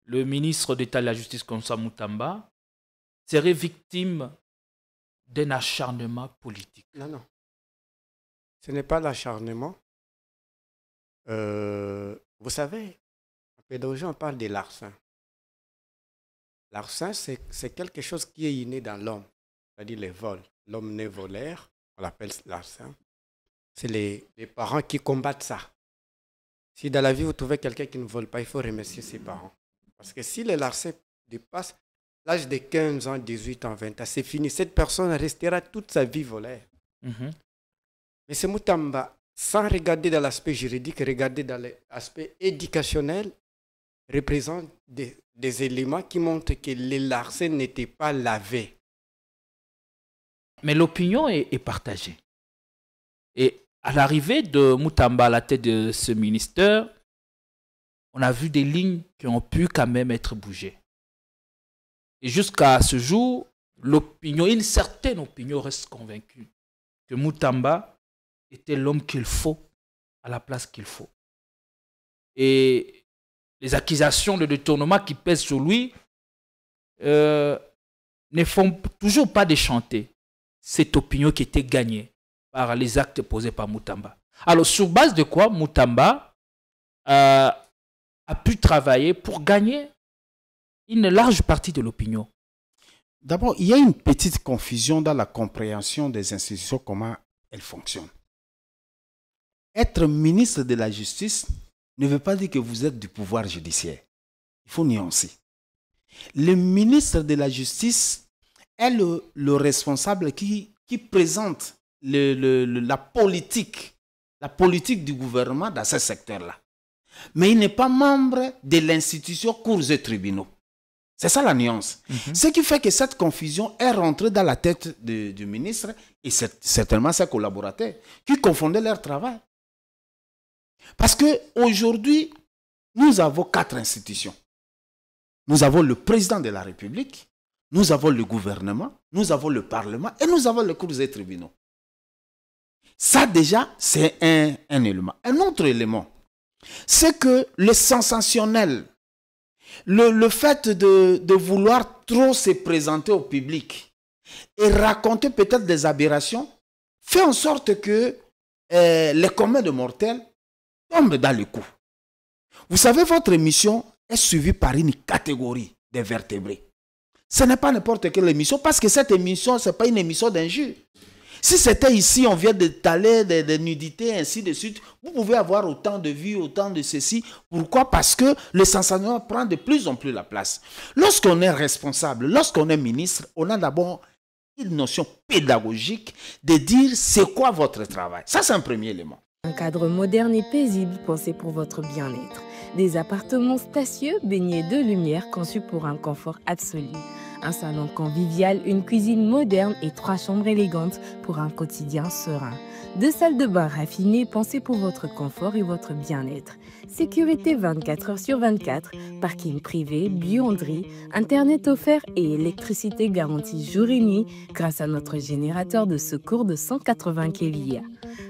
le ministre d'État de la Justice, Constant Moutamba, serait victime d'un acharnement politique. Non, non. Ce n'est pas l'acharnement. Vous savez, en pédagogie, on parle de larcin. Larcin, c'est quelque chose qui est inné dans l'homme, c'est-à-dire les vols. L'homme né volaire, on l'appelle larcin. C'est les parents qui combattent ça. Si dans la vie, vous trouvez quelqu'un qui ne vole pas, il faut remercier ses parents. Parce que si les larcins dépassent l'âge de 15 ans, 18 ans, 20 ans, c'est fini. Cette personne restera toute sa vie volaire. Mais ce Moutamba, sans regarder dans l'aspect juridique, regarder dans l'aspect éducationnel, représente des éléments qui montrent que les larcins n'étaient pas lavés. Mais l'opinion est partagée. Et à l'arrivée de Moutamba à la tête de ce ministère, on a vu des lignes qui ont pu quand même être bougées. Et jusqu'à ce jour, une certaine opinion reste convaincue que Moutamba était l'homme qu'il faut, à la place qu'il faut. Et les accusations de détournement qui pèsent sur lui ne font toujours pas déchanter cette opinion qui était gagnée par les actes posés par Moutamba. Alors, sur base de quoi Moutamba a pu travailler pour gagner une large partie de l'opinion? D'abord, il y a une petite confusion dans la compréhension des institutions, comment elles fonctionnent. Être ministre de la Justice ne veut pas dire que vous êtes du pouvoir judiciaire. Il faut nuancer. Le ministre de la Justice est le responsable qui présente la politique du gouvernement dans ce secteur-là. Mais il n'est pas membre de l'institution cours et tribunaux. C'est ça la nuance. Ce qui fait que cette confusion est rentrée dans la tête du ministre et certainement ses collaborateurs qui confondaient leur travail. Parce qu'aujourd'hui, nous avons 4 institutions. Nous avons le président de la République, nous avons le gouvernement, nous avons le Parlement et nous avons le cours et tribunaux. Ça déjà, c'est un élément. Un autre élément, c'est que le sensationnel, le fait de vouloir trop se présenter au public et raconter peut-être des aberrations, fait en sorte que les communs de mortels tombent dans le coup. Vous savez, votre émission est suivie par une catégorie de vertébrés. Ce n'est pas n'importe quelle émission, parce que cette émission, ce n'est pas une émission d'injure. Si c'était ici, on vient d'étaler des nudités, ainsi de suite, vous pouvez avoir autant de vues, autant de ceci. Pourquoi? Parce que le sensationnel prend de plus en plus la place. Lorsqu'on est responsable, lorsqu'on est ministre, on a d'abord une notion pédagogique de dire c'est quoi votre travail. Ça, c'est un premier élément. Un cadre moderne et paisible pensé pour votre bien-être. Des appartements spacieux baignés de lumière conçus pour un confort absolu. Un salon convivial, une cuisine moderne et 3 chambres élégantes pour un quotidien serein. 2 salles de bain raffinées pensées pour votre confort et votre bien-être. Sécurité 24 heures sur 24, parking privé, buanderie, internet offert et électricité garantie jour et nuit grâce à notre générateur de secours de 180 kVA.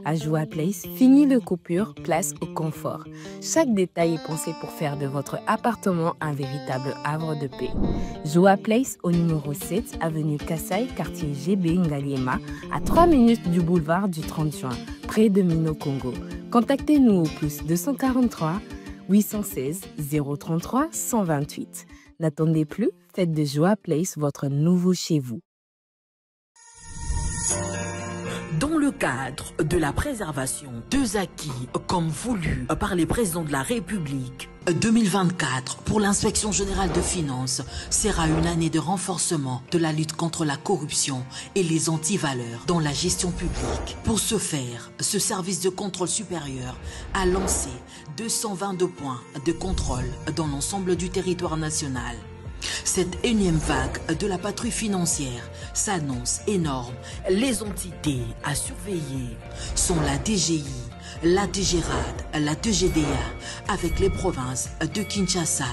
À Joa Place, fini le coupure, place au confort. Chaque détail est pensé pour faire de votre appartement un véritable havre de paix. Joa Place au numéro 7, avenue Kassai, quartier GB Ngaliema, à 3 minutes du boulevard du 30 juin, près de Mino Congo. Contactez-nous au plus 243 816 033 128. N'attendez plus, faites de Joa Place votre nouveau chez vous. Dans le cadre de la préservation des acquis comme voulu par les présidents de la République, 2024 pour l'inspection générale de finances sera une année de renforcement de la lutte contre la corruption et les antivaleurs dans la gestion publique. Pour ce faire, ce service de contrôle supérieur a lancé 222 points de contrôle dans l'ensemble du territoire national. Cette énième vague de la patrouille financière s'annonce énorme. Les entités à surveiller sont la DGI, la DGRAD, la DGDA, avec les provinces de Kinshasa,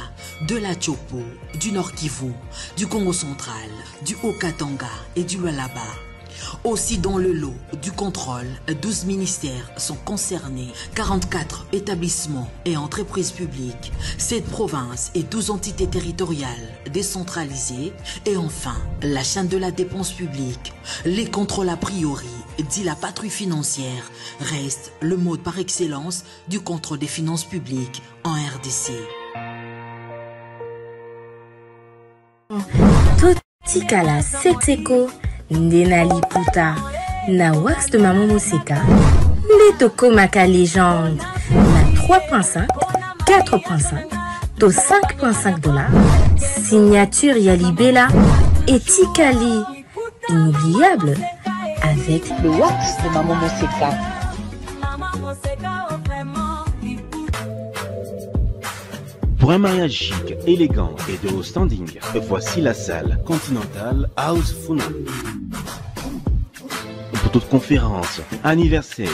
de la Tchopo, du Nord Kivu, du Congo central, du Haut-Katanga et du Lualaba. Aussi dans le lot du contrôle, 12 ministères sont concernés, 44 établissements et entreprises publiques, 7 provinces et 12 entités territoriales décentralisées et enfin la chaîne de la dépense publique. Les contrôles a priori, dit la patrouille financière, reste le mode par excellence du contrôle des finances publiques en RDC. Totikala Setseko Ndenali Puta na wax de Maman Moseka Letoko Maka légende na 3.5 4.5 to 5.5 $, signature Yalibela et Tikali inoubliable avec le wax de Maman Moseka. Pour un mariage chic, élégant et de haut standing, voici la salle Continental House Funa. Pour toute conférence, anniversaire,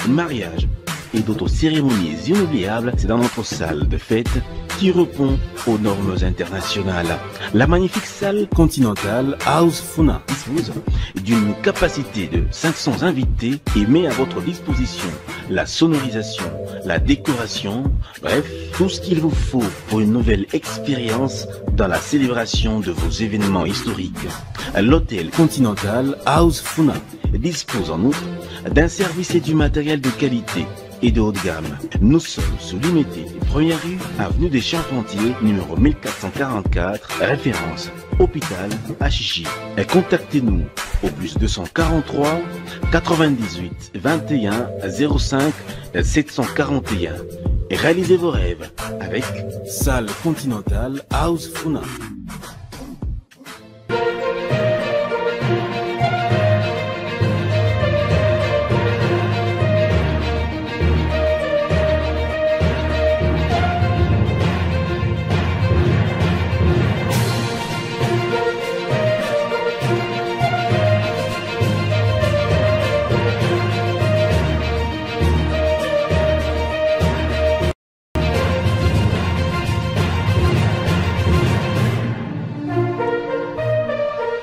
mariage et d'autres cérémonies inoubliables, c'est dans notre salle de fête qui répond aux normes internationales. La magnifique salle Continental House Funa dispose d'une capacité de 500 invités et met à votre disposition la sonorisation, la décoration, bref, tout ce qu'il vous faut pour une nouvelle expérience dans la célébration de vos événements historiques. L'hôtel Continental House Funa dispose en outre d'un service et du matériel de qualité et de haut de gamme. Nous sommes sous Limité, première rue, avenue des Charpentiers, numéro 1444, référence hôpital Achichi. Contactez-nous au plus 243 98 21 05 741 et réalisez vos rêves avec Salle Continental House Funa.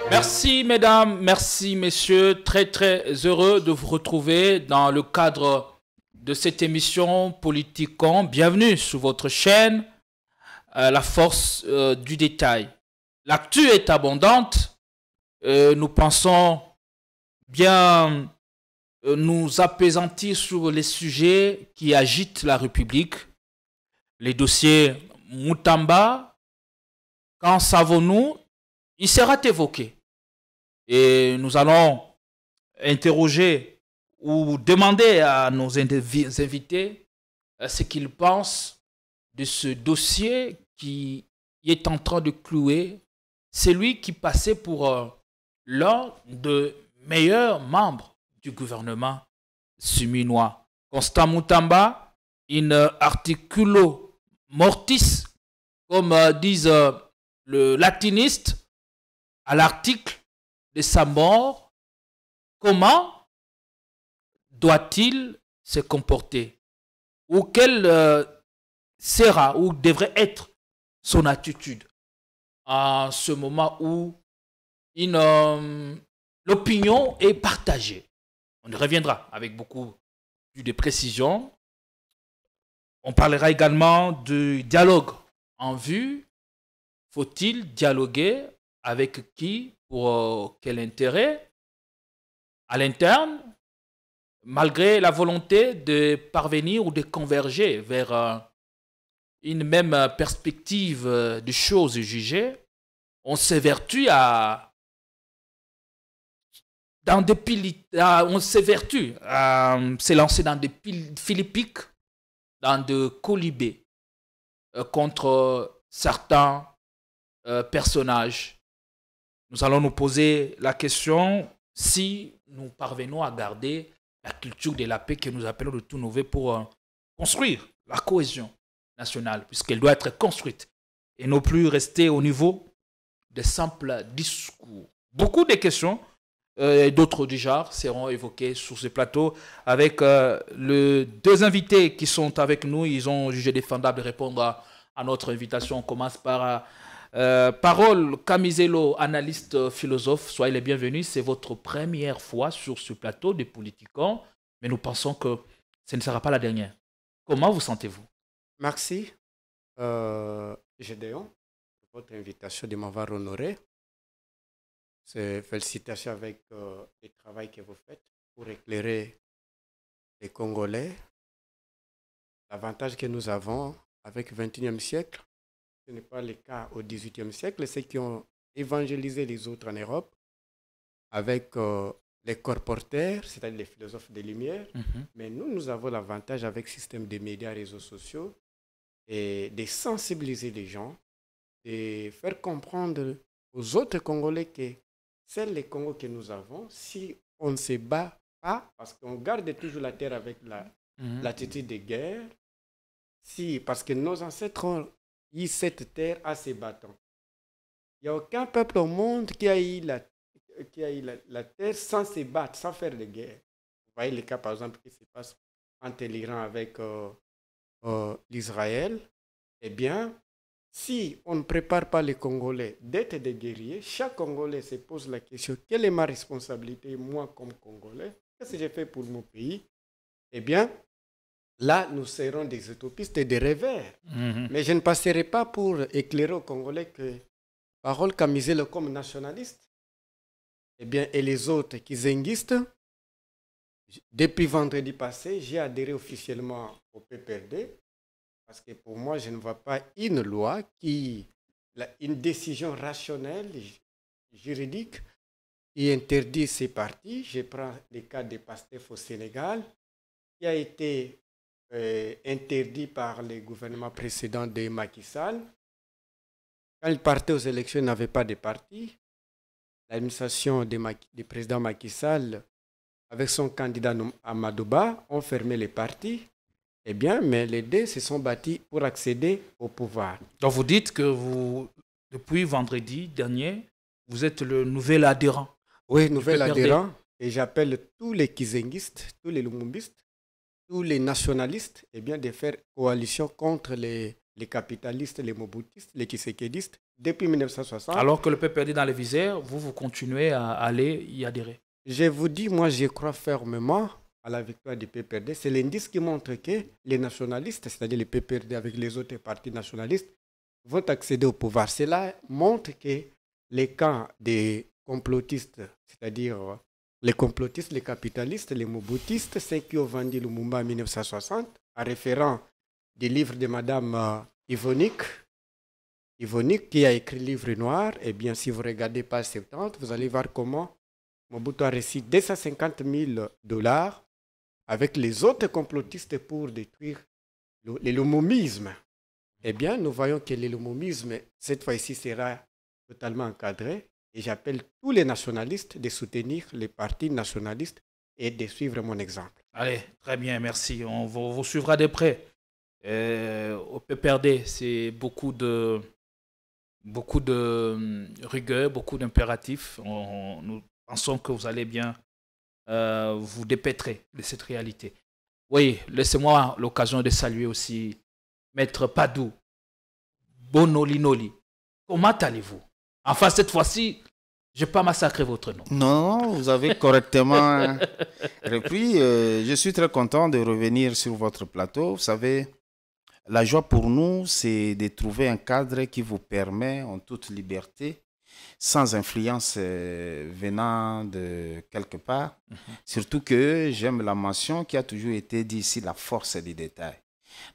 Merci mesdames, merci messieurs, très heureux de vous retrouver dans le cadre de cette émission Politicon. Bienvenue sur votre chaîne, la force du détail. L'actu est abondante, nous pensons bien nous apaisantir sur les sujets qui agitent la République, les dossiers Mutamba. Qu'en savons-nous? Il sera évoqué. Et nous allons interroger ou demander à nos invités ce qu'ils pensent de ce dossier qui est en train de clouer celui qui passait pour l'un des meilleurs membres du gouvernement suminois. Constant Mutamba, in articulo mortis, comme disent le latiniste, à l'article de sa mort. Comment doit-il se comporter? Ou quelle sera ou devrait être son attitude à ce moment où l'opinion est partagée? On y reviendra avec beaucoup plus de précision. On parlera également du dialogue en vue. Faut-il dialoguer avec qui? Pour quel intérêt? À l'interne, malgré la volonté de parvenir ou de converger vers une même perspective de choses jugées, on s'évertue à se lancer dans des philippiques, dans des colibés contre certains personnages. Nous allons nous poser la question si nous parvenons à garder la culture de la paix que nous appelons de tout nouveau pour construire la cohésion nationale, puisqu'elle doit être construite et non plus rester au niveau de simples discours. Beaucoup de questions et d'autres du genre seront évoquées sur ce plateau avec les deux invités qui sont avec nous. Ils ont jugé défendable de répondre à notre invitation. On commence par Parole Camizelo, analyste philosophe, soyez les bienvenus. C'est votre première fois sur ce plateau de Politikon, mais nous pensons que ce ne sera pas la dernière. Comment vous sentez-vous? Merci, Gédéon, pour votre invitation de m'avoir honoré. Félicitations avec le travail que vous faites pour éclairer les Congolais. L'avantage que nous avons avec le XXIe siècle, ce n'est pas le cas au XVIIIe siècle, ceux qui ont évangélisé les autres en Europe avec les colporteurs, c'est-à-dire les philosophes des Lumières. Mais nous avons l'avantage avec le système des médias, réseaux sociaux, et de sensibiliser les gens, de faire comprendre aux autres Congolais que c'est les Congos que nous avons. Si on ne se bat pas, parce qu'on garde toujours la terre avec l'attitude de guerre, parce que nos ancêtres ont eu cette terre à se battre. Il n'y a aucun peuple au monde qui a eu la terre sans se battre, sans faire de guerre. Vous voyez le cas, par exemple, qui se passe entre l'Iran avec l'Israël. Eh bien, si on ne prépare pas les Congolais d'être des guerriers, chaque Congolais se pose la question, quelle est ma responsabilité, moi comme Congolais? Qu'est-ce que j'ai fait pour mon pays? Eh bien, là, nous serons des utopistes et des rêveurs. Mais je ne passerai pas pour éclairer aux Congolais que Parole Camizelo comme nationaliste, eh bien, et les autres qui zinguistes. Depuis vendredi passé, j'ai adhéré officiellement au PPRD parce que pour moi, je ne vois pas une loi une décision rationnelle, juridique, qui interdit ces partis. Je prends le cas des PASTEF au Sénégal, qui a été interdit par les gouvernements précédents de Macky Sall. Quand il partait aux élections, il n'avait pas de parti. L'administration du président Macky Sall, avec son candidat Amadouba, ont fermé les partis. Eh bien, mais les deux se sont battus pour accéder au pouvoir. Donc vous dites que depuis vendredi dernier, vous êtes le nouvel adhérent. Oui, nouvel adhérent. Et j'appelle tous les kizenguistes, tous les lumumbistes, tous les nationalistes, eh bien, de faire coalition contre les capitalistes, les mobutistes, les kisekedistes, depuis 1960. Alors que le PPRD dans les visères, vous continuez à aller y adhérer. Je vous dis, moi, je crois fermement à la victoire du PPRD. C'est l'indice qui montre que les nationalistes, c'est-à-dire les PPRD avec les autres partis nationalistes, vont accéder au pouvoir. Cela montre que les camps des complotistes, c'est-à-dire les complotistes, les capitalistes, les mobutistes, ceux qui ont vendu Lumumba en 1960, en référant des livres de Madame Yvonique, qui a écrit Livre Noir. Eh bien, si vous regardez page 70, vous allez voir comment Mobutu a reçu $250 000 avec les autres complotistes pour détruire le lumumisme. Eh bien, nous voyons que le lumumisme, cette fois-ci, sera totalement encadré. Et j'appelle tous les nationalistes de soutenir les partis nationalistes et de suivre mon exemple. Allez, très bien, merci. On vous suivra de près. Au PPRD, c'est beaucoup de rigueur, beaucoup d'impératifs. Nous pensons que vous allez bien vous dépêtrer de cette réalité. Oui, laissez-moi l'occasion de saluer aussi Maître Padou, Bonolinoli. Comment allez-vous? Enfin, cette fois-ci, je n'ai pas massacré votre nom. Non, vous avez correctement repris. Je suis très content de revenir sur votre plateau. Vous savez, la joie pour nous, c'est de trouver un cadre qui vous permet en toute liberté, sans influence venant de quelque part. Surtout que j'aime la mention qui a toujours été dit ici, la force des détails.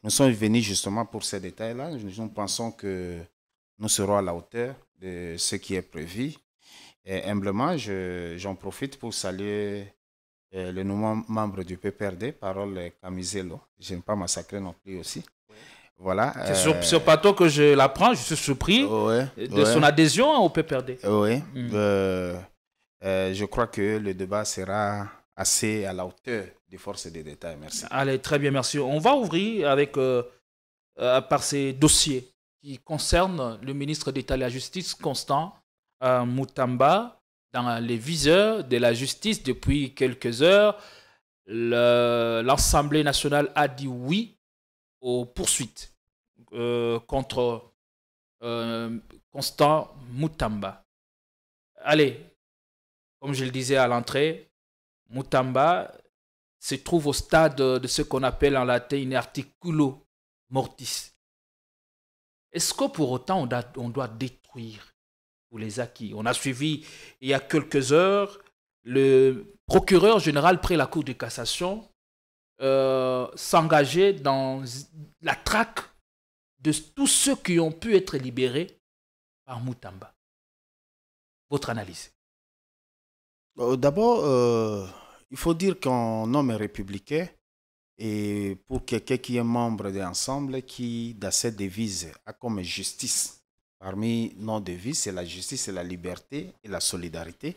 Nous sommes venus justement pour ces détails-là. Nous pensons que nous serons à la hauteur de ce qui est prévu. Et humblement, j'en profite pour saluer le nouveau membre du PPRD, Parole Camizelo. Je n'ai pas massacré non plus aussi. Voilà. C'est sur ce plateau que je l'apprends, je suis surpris de son adhésion au PPRD. Oui. Je crois que le débat sera assez à la hauteur des forces et des détails. Merci. Allez, très bien, merci. On va ouvrir avec par ces dossiers qui concernent le ministre d'État de la Justice, Constant Mutamba, dans les viseurs de la justice depuis quelques heures. L'Assemblée nationale a dit oui aux poursuites contre Constant Mutamba. Allez, comme je le disais à l'entrée, Mutamba se trouve au stade de ce qu'on appelle en latin une articulo mortis. Est-ce que pour autant on doit détruire tous les acquis? On a suivi il y a quelques heures le procureur général près la Cour de cassation s'engager dans la traque de tous ceux qui ont pu être libérés par Mutamba. Votre analyse? D'abord, il faut dire qu'un homme est républicain et pour quelqu'un qui est membre d'un ensemble qui, dans cette devise, a comme justice, parmi nos devises, c'est la justice, c'est la liberté et la solidarité.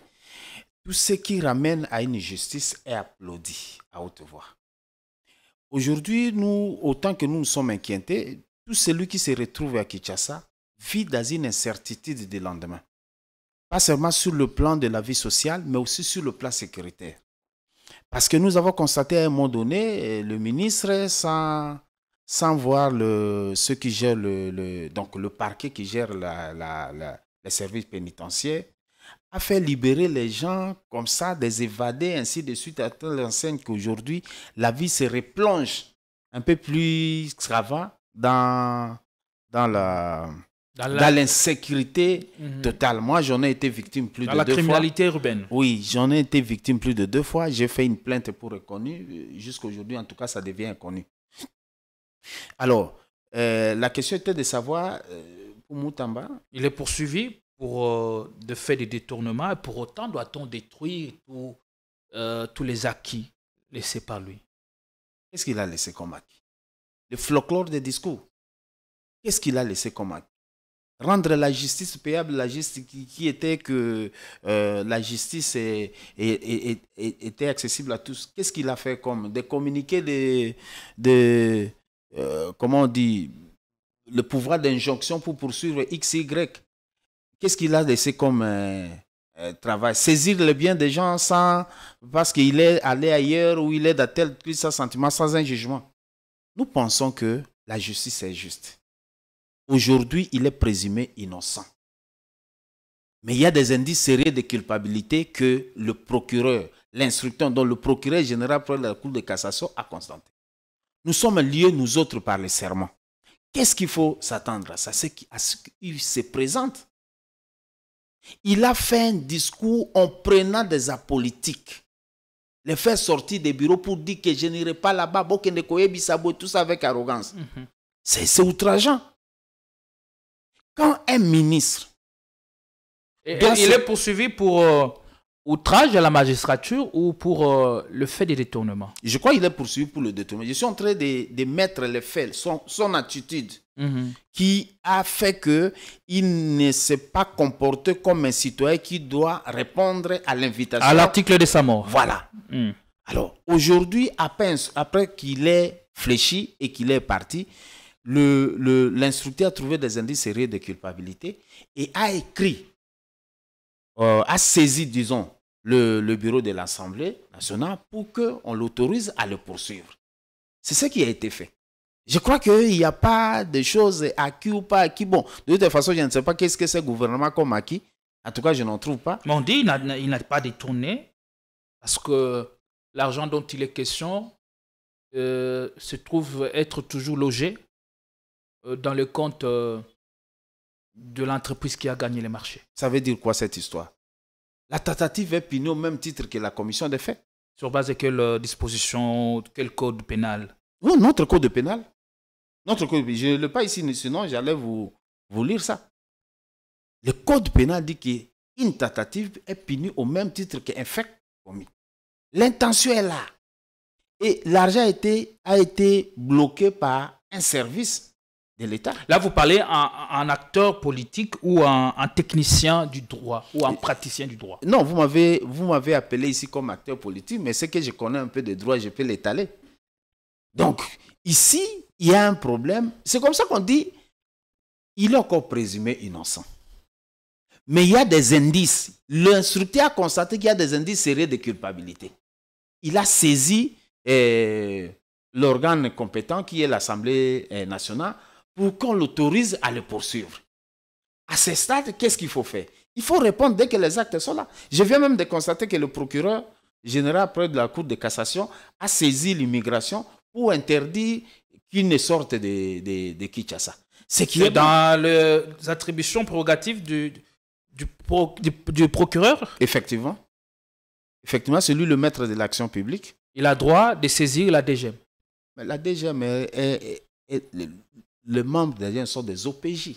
Tout ce qui ramène à une justice est applaudi à haute voix. Aujourd'hui, nous, autant que nous nous sommes inquiétés, tout celui qui se retrouve à Kinshasa vit dans une incertitude du lendemain. Pas seulement sur le plan de la vie sociale, mais aussi sur le plan sécuritaire. Parce que nous avons constaté à un moment donné, le ministre, sans voir ceux qui gèrent donc le parquet qui gère les services pénitentiaires, a fait libérer les gens comme ça, des évadés, ainsi de suite, à telle enseigne qu'aujourd'hui, la vie se replonge un peu plus avant dans l'insécurité totale. Moi, j'en ai été victime plus de 2 fois. Dans la criminalité urbaine. Oui, j'en ai été victime plus de 2 fois. J'ai fait une plainte pour reconnu. Jusqu'à aujourd'hui, en tout cas, ça devient inconnu. Alors, la question était de savoir, pour Mutamba... Il est poursuivi pour de faits de détournement et pour autant, doit-on détruire tous les acquis laissés par lui? Qu'est-ce qu'il a laissé comme acquis? Le folklore des discours. Qu'est-ce qu'il a laissé comme acquis? Rendre la justice payable, la justice qui était que la justice était accessible à tous. Qu'est-ce qu'il a fait comme des communiqués comment on dit, le pouvoir d'injonction pour poursuivre X, Y. Qu'est-ce qu'il a laissé comme travail? Saisir le bien des gens parce qu'il est allé ailleurs ou il est dans tel sentiment sans un jugement. Nous pensons que la justice est juste. Aujourd'hui, il est présumé innocent. Mais il y a des indices sérieux de culpabilité que le procureur, l'instructeur, dont le procureur général près de la Cour de cassation a constaté. Nous sommes liés, nous autres, par le serment. Qu'est-ce qu'il faut s'attendre à ça? C'est à ce qu'il se présente. Il a fait un discours en prenant des apolitiques. Les faire sortir des bureaux pour dire que je n'irai pas là-bas, tout ça avec arrogance. C'est outrageant. Quand un ministre... il est poursuivi pour outrage à la magistrature ou pour le fait des détournements? Je crois qu'il est poursuivi pour le détournement. Je suis en train de mettre les faits, son attitude qui a fait qu'il ne s'est pas comporté comme un citoyen qui doit répondre à l'invitation. À l'article de sa mort. Voilà. Alors, aujourd'hui, après qu'il est fléchi et qu'il est parti, l'instructeur a trouvé des indices sérieux de culpabilité et a écrit, a saisi, disons, le bureau de l'Assemblée nationale pour qu'on l'autorise à le poursuivre. C'est ce qui a été fait. Je crois qu'il n'y a pas de choses acquis ou pas acquis. Bon, de toute façon, je ne sais pas qu'est-ce que c'est le gouvernement comme acquis. En tout cas, je n'en trouve pas. Mais on dit qu'il n'a pas détourné parce que l'argent dont il est question se trouve être toujours logé dans le compte de l'entreprise qui a gagné les marchés. Ça veut dire quoi cette histoire? La tentative est punie au même titre que la commission des faits. Sur base de quelle disposition, quel code pénal? Oui, notre code pénal. Notre code, je ne l'ai pas ici, sinon j'allais vous lire ça. Le code pénal dit qu'une tentative est punie au même titre qu'un fait commis. L'intention est là. Et l'argent a été bloqué par un service de l'État. Là, vous parlez en acteur politique ou en technicien du droit ou en praticien du droit? Non, vous m'avez appelé ici comme acteur politique, mais c'est que je connais un peu de droit, je peux l'étaler. Donc, ici, il y a un problème. C'est comme ça qu'on dit, il est encore présumé innocent. Mais il y a des indices. L'instructeur a constaté qu'il y a des indices sérieux de culpabilité. Il a saisi l'organe compétent qui est l'Assemblée nationale pour qu'on l'autorise à le poursuivre. À ce stade, qu'est-ce qu'il faut faire? Il faut répondre dès que les actes sont là. Je viens même de constater que le procureur général près de la Cour de cassation a saisi l'immigration pour interdire qu'il ne sorte de Kinshasa. C'est dans les attributions prérogatives du procureur. Effectivement. Effectivement, c'est lui le maître de l'action publique. Il a droit de saisir la DGM. Mais la DGM le membre de la DGM sont des OPJ.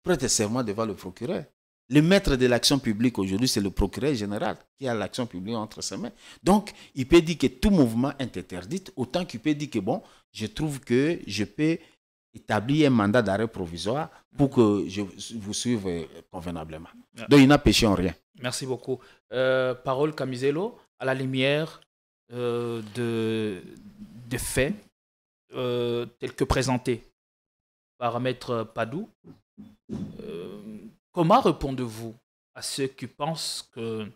Prête serment devant le procureur. Le maître de l'action publique aujourd'hui, c'est le procureur général qui a l'action publique entre ses mains. Donc, il peut dire que tout mouvement est interdit, autant qu'il peut dire que bon, je trouve que je peux établir un mandat d'arrêt provisoire pour que je vous suive convenablement. Donc, il n'a péché en rien. Merci beaucoup. Parole Camiselo, à la lumière de faits tels que présentés par Maître Padou, comment répondez-vous à ceux qui pensent que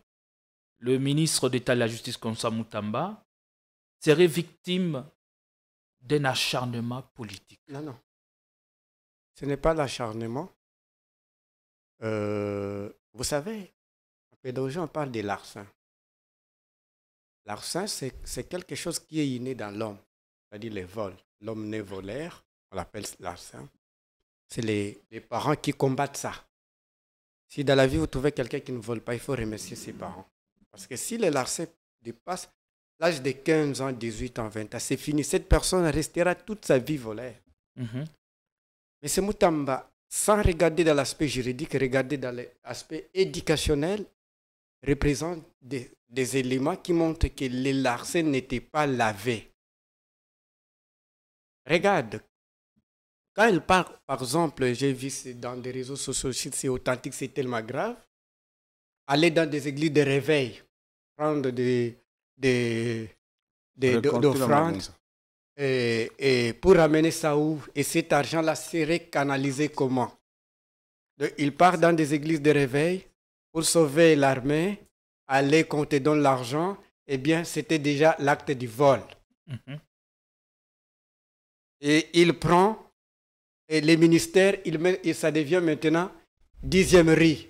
le ministre d'État de la Justice, Konsa Mutamba, serait victime d'un acharnement politique? Non, non. Ce n'est pas l'acharnement. Vous savez, en pédagogie, on parle de larcin. Larcin, c'est quelque chose qui est inné dans l'homme, c'est-à-dire les vols. L'homme né volaire, on l'appelle larcin. C'est les parents qui combattent ça. Si dans la vie, vous trouvez quelqu'un qui ne vole pas, il faut remercier ses parents. Parce que si les larcins dépassent l'âge de 15 ans, 18 ans, 20 ans, c'est fini. Cette personne restera toute sa vie volaire. Mais ce Mutamba, sans regarder dans l'aspect juridique, regarder dans l'aspect éducationnel, représente des éléments qui montrent que les larcins n'étaient pas lavés. Regarde, quand il parle, par exemple, j'ai vu dans des réseaux sociaux, c'est authentique, c'est tellement grave, aller dans des églises de réveil, prendre des offrandes, et pour ramener ça où? Et cet argent-là serait canalisé comment? Donc, il part dans des églises de réveil pour sauver l'armée, aller quand on te donne l'argent, eh bien, c'était déjà l'acte du vol. Et il prend, et les ministères, et ça devient maintenant 10e riz.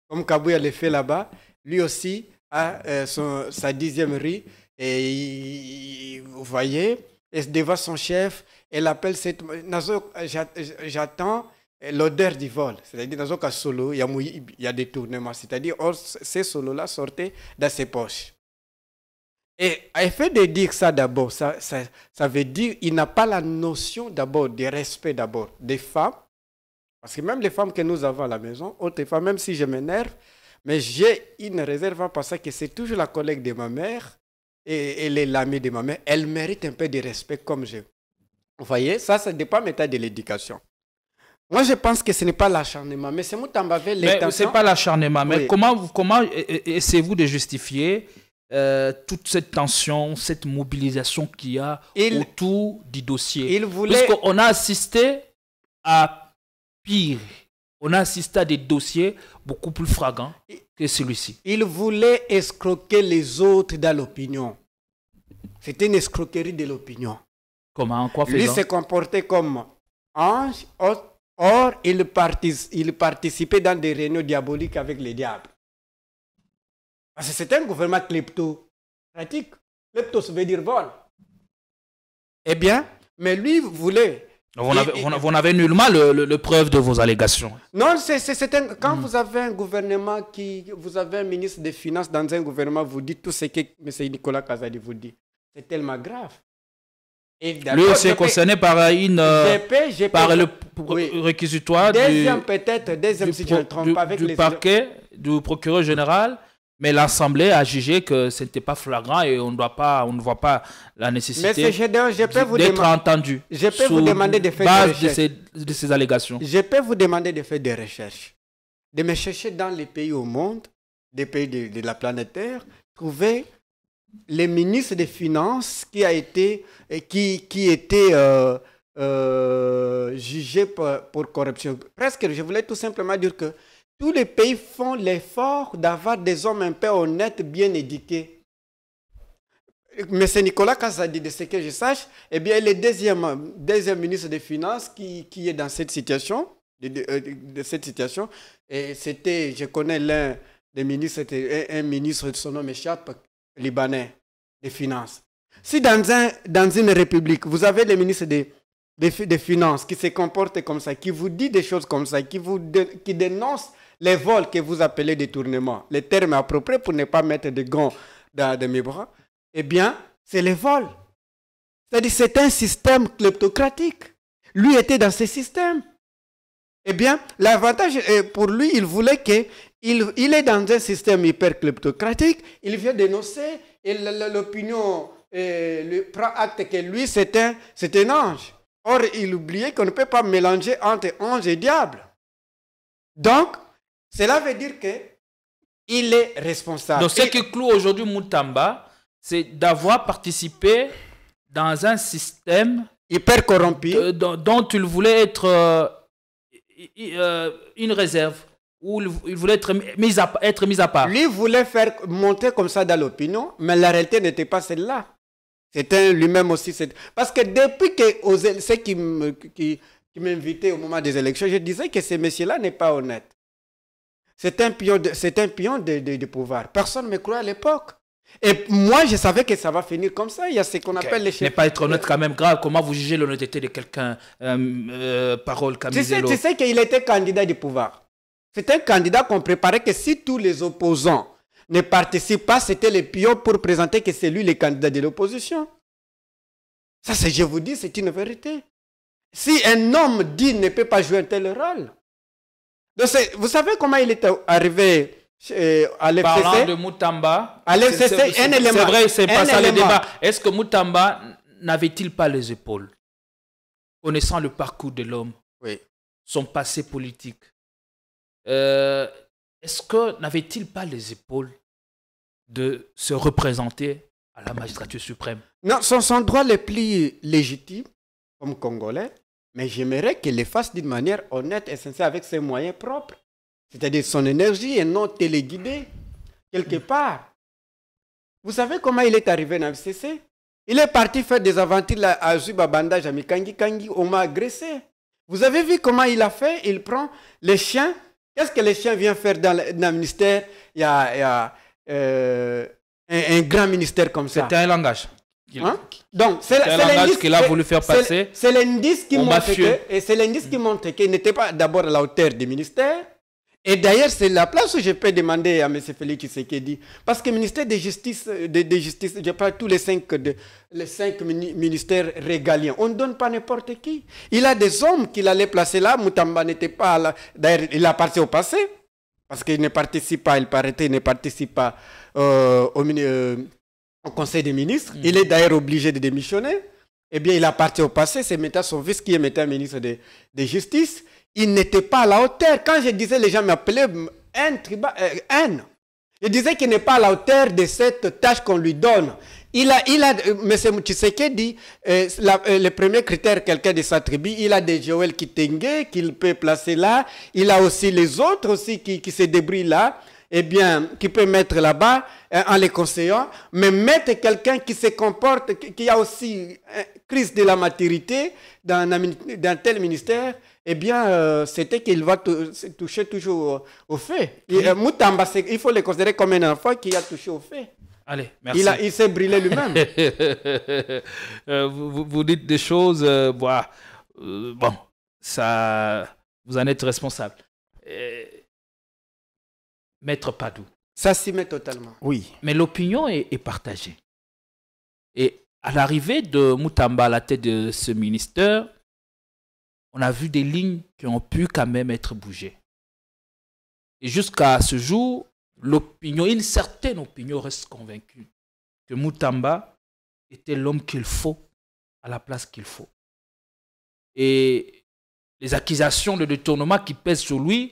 Comme Kabouya le fait là-bas, lui aussi a sa 10e riz, et vous voyez, et devant son chef, elle appelle cette... J'attends l'odeur du vol. C'est-à-dire, dans un solo, il y a des tournements. C'est-à-dire, ces solos-là sortaient dans ses poches. Et à effet de dire ça d'abord, ça veut dire qu'il n'a pas la notion d'abord, de respect d'abord des femmes. Parce que même les femmes que nous avons à la maison, autres femmes, même si je m'énerve, mais j'ai une réserve parce que c'est toujours la collègue de ma mère et elle est l'amie de ma mère. Elle mérite un peu de respect comme je. Vous voyez, ça dépend maintenant de l'éducation. Moi, je pense que ce n'est pas l'acharnement, mais c'est Mutamba avait l'intention. Mais ce n'est pas l'acharnement, mais oui. Comment essayez-vous de justifier toute cette tension, cette mobilisation qu'il y a autour du dossier? Parce qu'on a assisté à pire. On a assisté à des dossiers beaucoup plus flagrants que celui-ci. Il voulait escroquer les autres dans l'opinion. C'était une escroquerie de l'opinion. Comment? En quoi faisant? Lui se comportait comme ange. Or, il participait dans des réunions diaboliques avec les diables. Parce que c'était un gouvernement kleptocratique. Klepto, ça veut dire vol. Eh bien, mais lui voulait... Vous n'avez nullement le preuve de vos allégations. Non, quand vous avez un gouvernement vous avez un ministre des Finances dans un gouvernement, vous dites tout ce que M. Nicolas Kazadi vous dit. C'est tellement grave. Lui aussi est concerné par le réquisitoire deuxième si je ne me trompe pas, avec du parquet, du procureur général, mais l'Assemblée a jugé que ce n'était pas flagrant et on ne voit pas la nécessité d'être entendu. Je peux vous demander de faire des recherches. De ces allégations. Je peux vous demander de faire des recherches, de me chercher dans les pays au monde, des pays de la planète Terre, trouver les ministres des Finances qui était jugé pour corruption. Presque, je voulais tout simplement dire que tous les pays font l'effort d'avoir des hommes un peu honnêtes, bien éduqués. Mais c'est Nicolas Kazadi, de ce que je sache, eh bien, le deuxième ministre des Finances qui est dans cette situation, de cette situation. Et c'était, je connais l'un des ministres, c'était un ministre, son nom m'échappe, libanais, des Finances. Si dans une république, vous avez les ministres des Finances qui se comportent comme ça, qui vous dit des choses comme ça, qui dénoncent les vols que vous appelez détournement, les termes appropriés pour ne pas mettre de gants dans mes bras, eh bien, c'est les vols. C'est-à-dire c'est un système kleptocratique. Lui était dans ce système. Eh bien, l'avantage pour lui, il voulait qu'il est dans un système hyper kleptocratique, il vient dénoncer et l'opinion prend acte que lui, c'est un ange. Or, il oubliait qu'on ne peut pas mélanger entre ange et diable. Donc, cela veut dire qu'il est responsable. Donc, ce qui cloue aujourd'hui Moutamba, c'est d'avoir participé dans un système hyper corrompu dont il voulait être une réserve, où il voulait être mis à part. Lui voulait faire monter comme ça dans l'opinion, mais la réalité n'était pas celle-là. C'était lui-même aussi. Parce que depuis que ceux qui m'invitaient au moment des élections, je disais que ce monsieur-là n'est pas honnête. C'est un pion de pouvoir. Personne ne me croyait à l'époque. Et moi, je savais que ça va finir comme ça. Il y a ce qu'on appelle les... Ce n'est pas être honnête quand même grave. Comment vous jugez l'honnêteté de quelqu'un, Parole Camiselo? Tu sais qu'il était candidat du pouvoir. C'était un candidat qu'on préparait que si tous les opposants ne participent pas, c'était les pions pour présenter que c'est lui le candidat de l'opposition. Ça, je vous dis, c'est une vérité. Si un homme dit ne peut pas jouer un tel rôle. Donc vous savez comment il est arrivé à l'FCC? Parlant de Moutamba, à l'FCC, un élément. C'est vrai, c'est pas ça le débat. Est-ce que Moutamba n'avait-il pas les épaules, connaissant le parcours de l'homme, oui, son passé politique? Est-ce que n'avait-il pas les épaules de se représenter à la magistrature suprême? Non, son droit le plus légitime, comme Congolais, mais j'aimerais qu'il le fasse d'une manière honnête et sincère avec ses moyens propres. C'est-à-dire son énergie et non téléguidée, quelque part. Vous savez comment il est arrivé dans le FCC? Il est parti faire des aventures à Zubabanda, à Mikangi Kangi, on m'a agressé. Vous avez vu comment il a fait? Il prend les chiens. Qu'est-ce que les chiens viennent faire dans le ministère? Il y a un grand ministère comme ça. C'était un langage. Donc, c'est l'indice qu'il a voulu faire passer. C'est l'indice qui montre qu'il n'était pas d'abord à la hauteur du ministère. Et d'ailleurs, c'est la place où je peux demander à M. Félix Tshisekedi. Parce que le ministère de Justice, je parle tous les cinq ministères régaliens. On ne donne pas n'importe qui. Il a des hommes qu'il allait placer là. Moutamba n'était pas là. D'ailleurs, il a parti au passé. Parce qu'il ne participe pas, il ne participe pas au Conseil des ministres. Il est d'ailleurs obligé de démissionner. Eh bien, il a parti au passé. C'est maintenant son fils qui est maintenant ministre de Justice. Il n'était pas à la hauteur. Quand je disais, les gens m'appelaient haine. Je disais qu'il n'est pas à la hauteur de cette tâche qu'on lui donne. M. Tshisekedi, le premier critère, quelqu'un de sa tribu, il a des Joël Kitenge qu'il peut placer là. Il a aussi les autres aussi qui se débrouillent là. Eh bien, qui peut mettre là-bas en les conseillant, mais mettre quelqu'un qui se comporte, qui a aussi une crise de la maturité dans tel ministère, eh bien, c'était qu'il va toucher toujours au fait. Moutamba, il faut le considérer comme un enfant qui a touché au fait. Allez, merci. Il s'est brûlé lui-même. Vous dites des choses, bon, ça, vous en êtes responsable. Maître Padou. Ça s'y met totalement. Oui. Mais l'opinion est partagée. Et à l'arrivée de Moutamba à la tête de ce ministère, on a vu des lignes qui ont pu quand même être bougées. Et jusqu'à ce jour, une certaine opinion reste convaincue que Moutamba était l'homme qu'il faut à la place qu'il faut. Et les accusations de détournement qui pèsent sur lui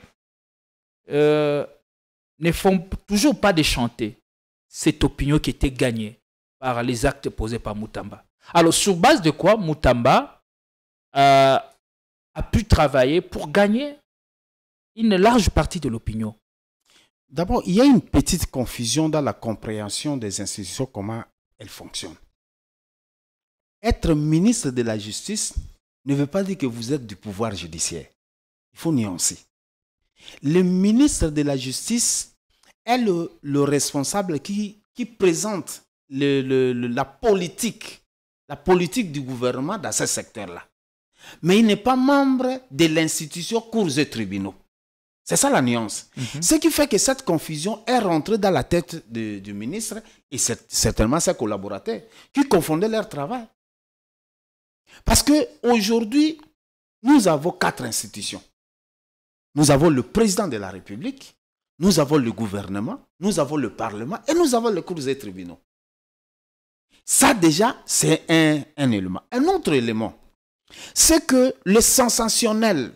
ne font toujours pas déchanter cette opinion qui était gagnée par les actes posés par Moutamba. Alors, sur base de quoi Moutamba a pu travailler pour gagner une large partie de l'opinion? D'abord, il y a une petite confusion dans la compréhension des institutions, comment elles fonctionnent. Être ministre de la Justice ne veut pas dire que vous êtes du pouvoir judiciaire. Il faut nuancer. Le ministre de la Justice est le responsable qui présente la politique du gouvernement dans ce secteur-là. Mais il n'est pas membre de l'institution cours et tribunaux. C'est ça la nuance. Ce qui fait que cette confusion est rentrée dans la tête du ministre et certainement ses collaborateurs qui confondaient leur travail. Parce qu'aujourd'hui, nous avons 4 institutions. Nous avons le président de la République, nous avons le gouvernement, nous avons le Parlement et nous avons les cours et tribunaux. Ça déjà, c'est un élément. Un autre élément, c'est que le sensationnel,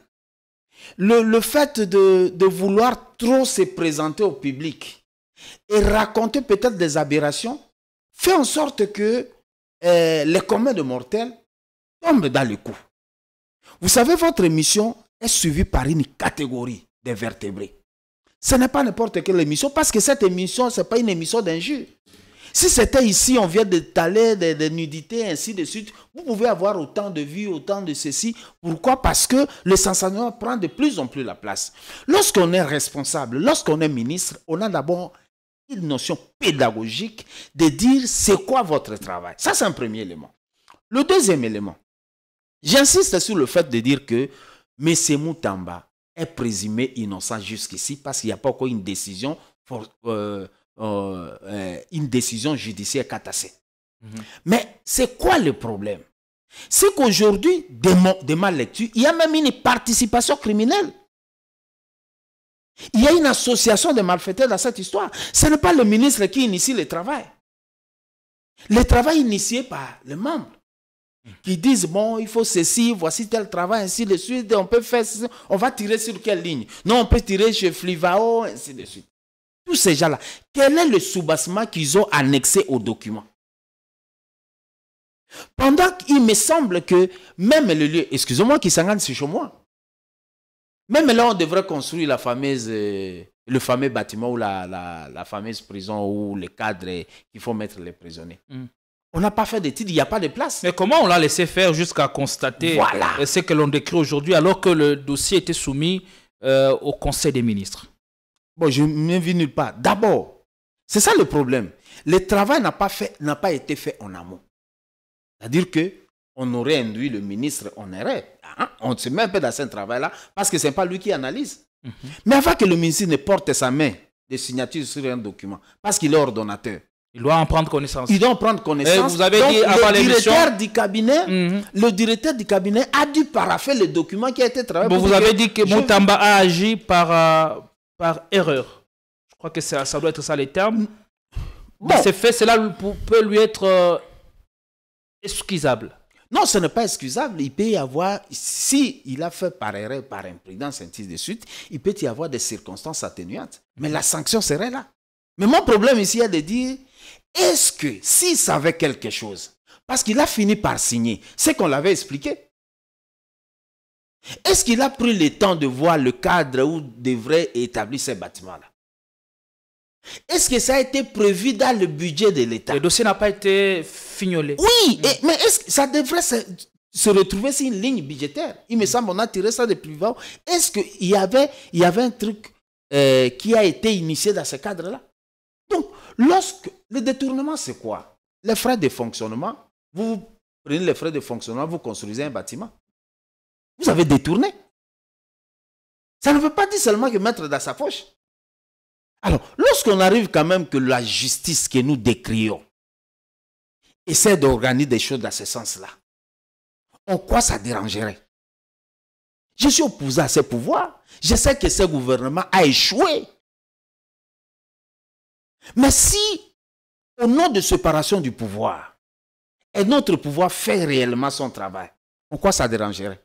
le fait de vouloir trop se présenter au public et raconter peut-être des aberrations fait en sorte que les communs de mortels tombent dans le coup. Vous savez, votre émission est suivie par une catégorie de vertébrés. Ce n'est pas n'importe quelle émission parce que cette émission, ce n'est pas une émission d'injure. Si c'était ici, on vient d'étaler des nudités, ainsi de suite, vous pouvez avoir autant de vues, autant de ceci. Pourquoi? Parce que le sensationnel prend de plus en plus la place. Lorsqu'on est responsable, lorsqu'on est ministre, on a d'abord une notion pédagogique de dire c'est quoi votre travail. Ça, c'est un premier élément. Le deuxième élément, j'insiste sur le fait de dire que M. Moutamba est présumé innocent jusqu'ici parce qu'il n'y a pas encore une décision judiciaire catassée. Mais c'est quoi le problème? C'est qu'aujourd'hui, de ma lecture, il y a même une participation criminelle. Il y a une association de malfaiteurs dans cette histoire. Ce n'est pas le ministre qui initie le travail. Le travail initié par les membres qui disent, bon, il faut ceci, voici tel travail, ainsi de suite, on peut faire ceci, on va tirer sur quelle ligne? Non, on peut tirer chez Flivao, ainsi de suite. Tous ces gens-là, quel est le soubassement qu'ils ont annexé au document? Pendant qu'il me semble que même le lieu, excusez-moi, qui s'engage sur moi, même là, on devrait construire le fameux bâtiment ou la fameuse prison où les cadres qu'il faut mettre les prisonniers. On n'a pas fait d'études, il n'y a pas de place. Mais comment on l'a laissé faire jusqu'à constater ce que l'on décrit aujourd'hui alors que le dossier était soumis au Conseil des ministres? Bon, je ne vis nulle part. D'abord, c'est ça le problème. Le travail n'a pas été fait en amont. C'est-à-dire qu'on aurait induit le ministre en erreur. On se met un peu dans ce travail-là parce que ce n'est pas lui qui analyse. Mais avant que le ministre ne porte sa main de signature sur un document, parce qu'il est ordonnateur, il doit en prendre connaissance. Il doit en prendre connaissance. Vous avez dit avant l'émission, le directeur du cabinet a dû parapher le document qui a été travaillé. Bon, vous avez dit que Moutamba a agi par erreur. Je crois que ça doit être ça les termes. Bon. C'est fait, cela peut lui être excusable. Non, ce n'est pas excusable. Il peut y avoir, si il a fait par erreur, par imprudence, ainsi de suite, il peut y avoir des circonstances atténuantes. Mais la sanction serait là. Mais mon problème ici est de dire, est-ce que s'il savait quelque chose, parce qu'il a fini par signer, c'est qu'on l'avait expliqué, est-ce qu'il a pris le temps de voir le cadre où devrait établir ces bâtiments-là? Est-ce que ça a été prévu dans le budget de l'État? Le dossier n'a pas été fignolé. Oui, mais est-ce que ça devrait se retrouver sur une ligne budgétaire? Il me semble qu'on a tiré ça de plus bas. Est-ce qu'il y avait un truc qui a été initié dans ce cadre-là? Donc, le détournement, c'est quoi? Les frais de fonctionnement. Vous prenez les frais de fonctionnement, vous construisez un bâtiment. Vous avez détourné. Ça ne veut pas dire seulement que mettre dans sa poche. Alors, lorsqu'on arrive quand même que la justice que nous décrions essaie d'organiser des choses dans ce sens-là, en quoi ça dérangerait? Je suis opposé à ce pouvoir. Je sais que ce gouvernement a échoué. Mais si, au nom de séparation du pouvoir, et notre pouvoir fait réellement son travail, en quoi ça dérangerait?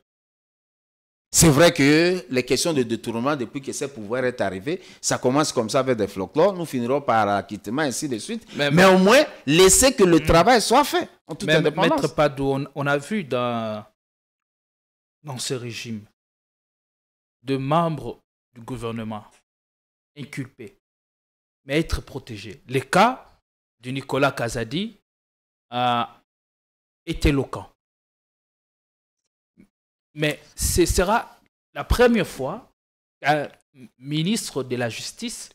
C'est vrai que les questions de détournement, depuis que ce pouvoir est arrivé, ça commence comme ça avec des folklores, nous finirons par acquittement, ainsi de suite. Mais au moins, laisser que le travail soit fait, en toute indépendance. Maître Padou, on a vu dans ce régime de membres du gouvernement inculpés, mais être protégés. Le cas de Nicolas Kazadi est éloquent. Mais ce sera la première fois qu'un ministre de la Justice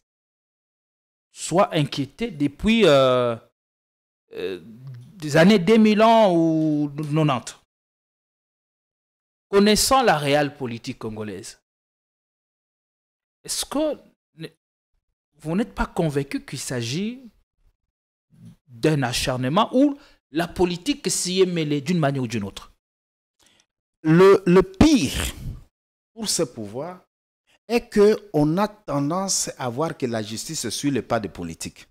soit inquiété depuis des années 2000 ans ou 90. Connaissant la réelle politique congolaise, est-ce que vous n'êtes pas convaincu qu'il s'agit d'un acharnement ou la politique s'y est mêlée d'une manière ou d'une autre? Le pire pour ce pouvoir est qu'on a tendance à voir que la justice suit le pas de politique.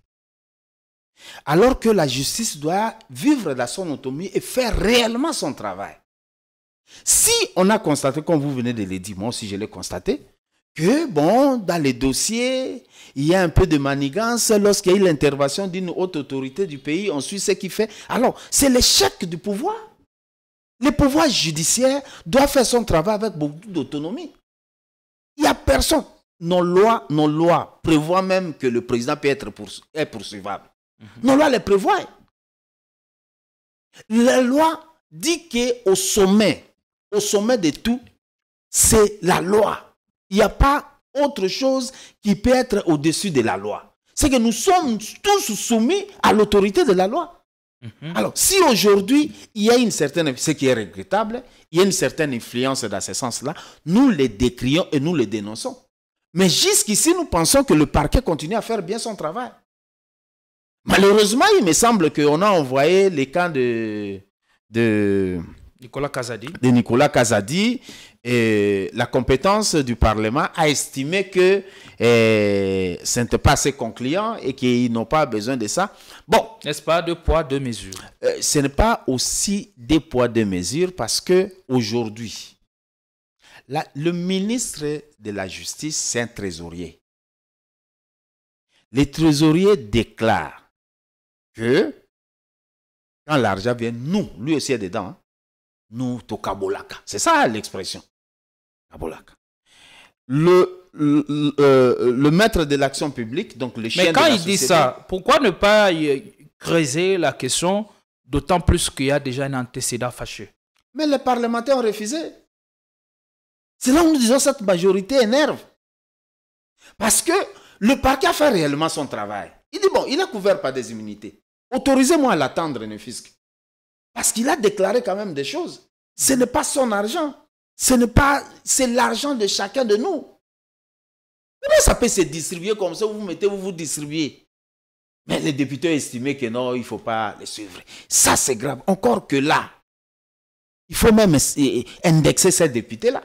Alors que la justice doit vivre dans son autonomie et faire réellement son travail. Si on a constaté, comme vous venez de le dire, moi aussi je l'ai constaté, que bon, dans les dossiers, il y a un peu de manigance lorsqu'il y a eu l'intervention d'une haute autorité du pays, on suit ce qu'il fait. Alors, c'est l'échec du pouvoir. Le pouvoir judiciaire doit faire son travail avec beaucoup d'autonomie. Il n'y a personne. Nos lois prévoient même que le président peut être poursuivable. Nos lois les prévoient. La loi dit qu'au sommet de tout, c'est la loi. Il n'y a pas autre chose qui peut être au-dessus de la loi. C'est que nous sommes tous soumis à l'autorité de la loi. Alors, si aujourd'hui, il y a une certaine, ce qui est regrettable, il y a une certaine influence dans ce sens-là, nous les décrions et nous les dénonçons. Mais jusqu'ici, nous pensons que le parquet continue à faire bien son travail. Malheureusement, il me semble qu'on a envoyé les cas de Nicolas Kazadi. Et la compétence du Parlement a estimé que ce n'était pas assez concluant et qu'ils n'ont pas besoin de ça. Bon. N'est-ce pas deux poids, deux mesures? Ce n'est pas aussi deux poids, deux mesures parce qu'aujourd'hui, le ministre de la Justice, c'est un trésorier. Les trésoriers déclarent que quand l'argent vient, nous, lui aussi est dedans, hein, nous, tokabolaka. C'est ça l'expression. Kabolaka. Le maître de l'action publique, donc le chien de la société. Mais quand il dit ça, pourquoi ne pas creuser la question, d'autant plus qu'il y a déjà un antécédent fâcheux? Mais les parlementaires ont refusé. C'est là où nous disons que cette majorité énerve. Parce que le parquet a fait réellement son travail. Il dit, bon, il est couvert par des immunités. Autorisez-moi à l'attendre, ne fisc. Parce qu'il a déclaré quand même des choses. Ce n'est pas son argent. C'est l'argent de chacun de nous. Comment ça peut se distribuer comme ça? Vous distribuez. Mais les députés ont estimé que non, il ne faut pas les suivre. Ça, c'est grave. Encore que là, il faut même indexer ces députés-là.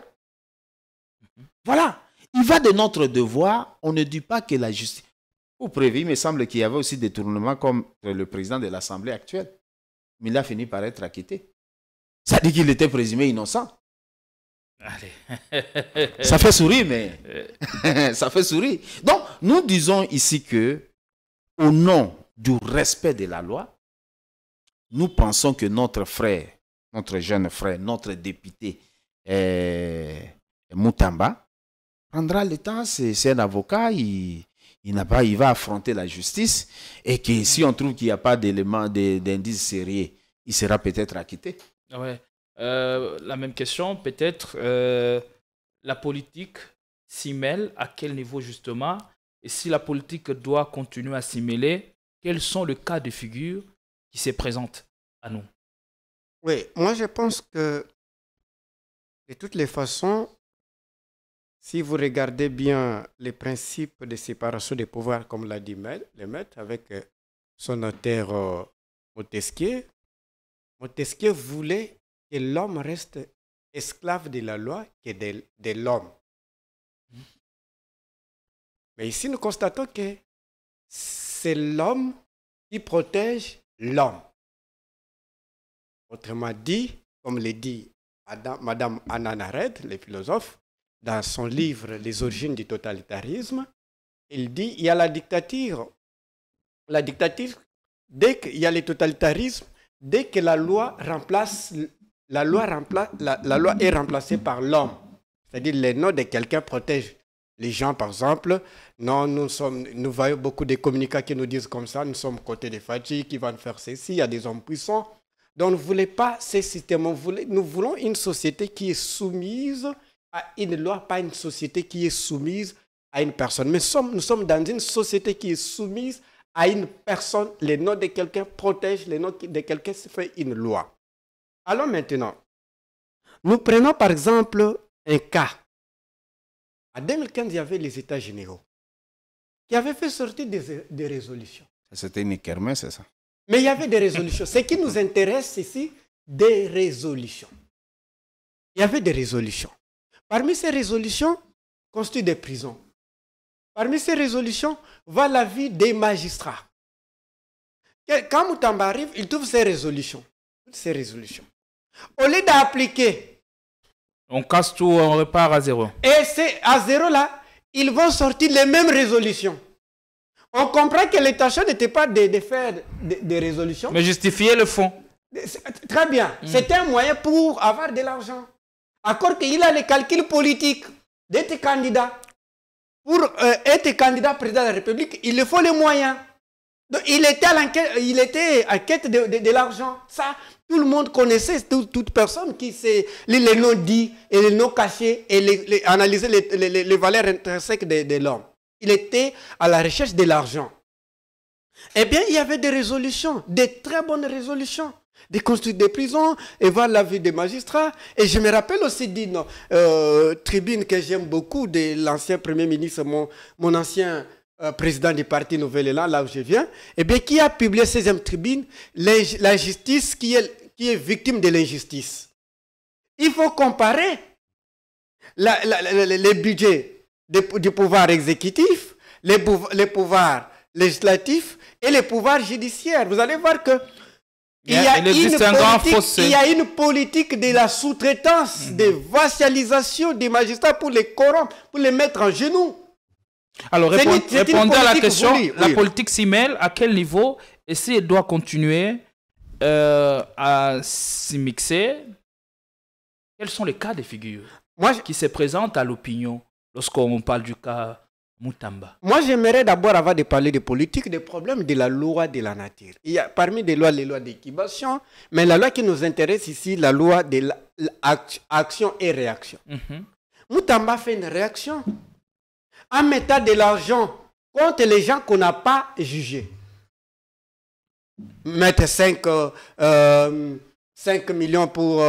Voilà. Il va de notre devoir. On ne dit pas que la justice... Pour prévu, il me semble qu'il y avait aussi des tournements comme le président de l'Assemblée actuelle. Mais il a fini par être acquitté. Ça dit qu'il était présumé innocent. Allez. Ça fait sourire, mais... ça fait sourire. Donc, nous disons ici que, au nom du respect de la loi, nous pensons que notre frère, notre jeune frère, notre député, Moutamba, prendra le temps, c'est un avocat, il va affronter la justice et que si on trouve qu'il n'y a pas d'éléments, d'indices sérieux, il sera peut-être acquitté. Ouais. La même question, peut-être la politique s'y mêle, à quel niveau justement? Et si la politique doit continuer à s'y mêler, quels sont les cas de figure qui se présentent à nous? Oui, moi je pense que de toutes les façons, si vous regardez bien les principes de séparation des pouvoirs, comme l'a dit le maître, avec son notaire Montesquieu, Montesquieu voulait que l'homme reste esclave de la loi que de l'homme. Mais ici, nous constatons que c'est l'homme qui protège l'homme. Autrement dit, comme le dit Madame Hannah Arendt, le philosophe, dans son livre « Les origines du totalitarisme », il dit il y a la dictature. La dictature, dès qu'il y a le totalitarisme, dès que la loi est remplacée par l'homme, c'est-à-dire les noms de quelqu'un protègent les gens, par exemple. Non, nous voyons beaucoup de communicants qui nous disent comme ça, nous sommes côté des Fadji qui vont faire ceci, il y a des hommes puissants. Donc, on ne voulait pas ces systèmes, nous voulons une société qui est soumise, à une loi, pas une société qui est soumise à une personne. Mais nous sommes dans une société qui est soumise à une personne. Les noms de quelqu'un protègent les noms de quelqu'un, se fait une loi. Alors maintenant, nous prenons par exemple un cas. En 2015, il y avait les États généraux qui avaient fait sortir des résolutions. C'était une kermesse, c'est ça? Mais il y avait des résolutions. Ce qui nous intéresse ici, des résolutions. Il y avait des résolutions. Parmi ces résolutions, constituent des prisons. Parmi ces résolutions, va la vie des magistrats. Quand Moutamba arrive, il trouve ces résolutions. Toutes ces résolutions. Au lieu d'appliquer. On casse tout, on repart à zéro. Et c'est à zéro là, ils vont sortir les mêmes résolutions. On comprend que l'intention n'était pas de faire des résolutions. Mais justifier le fond. Très bien. C'était un moyen pour avoir de l'argent. Encore qu'il a les calculs politiques d'être candidat. Pour être candidat président de la République, il faut les moyens. Donc, il était en quête de l'argent. Ça, tout le monde connaissait, toute personne qui sait les noms dits et les noms cachés et analyser les valeurs intrinsèques de l'homme. Il était à la recherche de l'argent. Eh bien, il y avait des résolutions, des très bonnes résolutions, de construire des prisons et voir la vie des magistrats. Et je me rappelle aussi d'une tribune que j'aime beaucoup de l'ancien Premier ministre, mon ancien président du parti Nouvel Élan, là où je viens, eh bien, qui a publié 16e tribune, la justice qui est victime de l'injustice. Il faut comparer les budgets du pouvoir exécutif, les pouvoirs législatifs et les pouvoirs judiciaires. Vous allez voir que il y a une politique de la sous-traitance, de vassalisation des magistrats pour les corrompre, pour les mettre en genoux. Alors, répondez à la question, la politique s'y mêle, à quel niveau, et si elle doit continuer à s'y mixer, quels sont les cas de figure qui se présentent à l'opinion lorsqu'on parle du cas Moutamba? Moi, j'aimerais d'abord, avant de parler de politique, des problèmes de la loi de la nature. Il y a parmi les lois d'équibation, mais la loi qui nous intéresse ici, la loi de l'action et réaction. Moutamba fait une réaction en mettant de l'argent contre les gens qu'on n'a pas jugés. Mettre 5 millions pour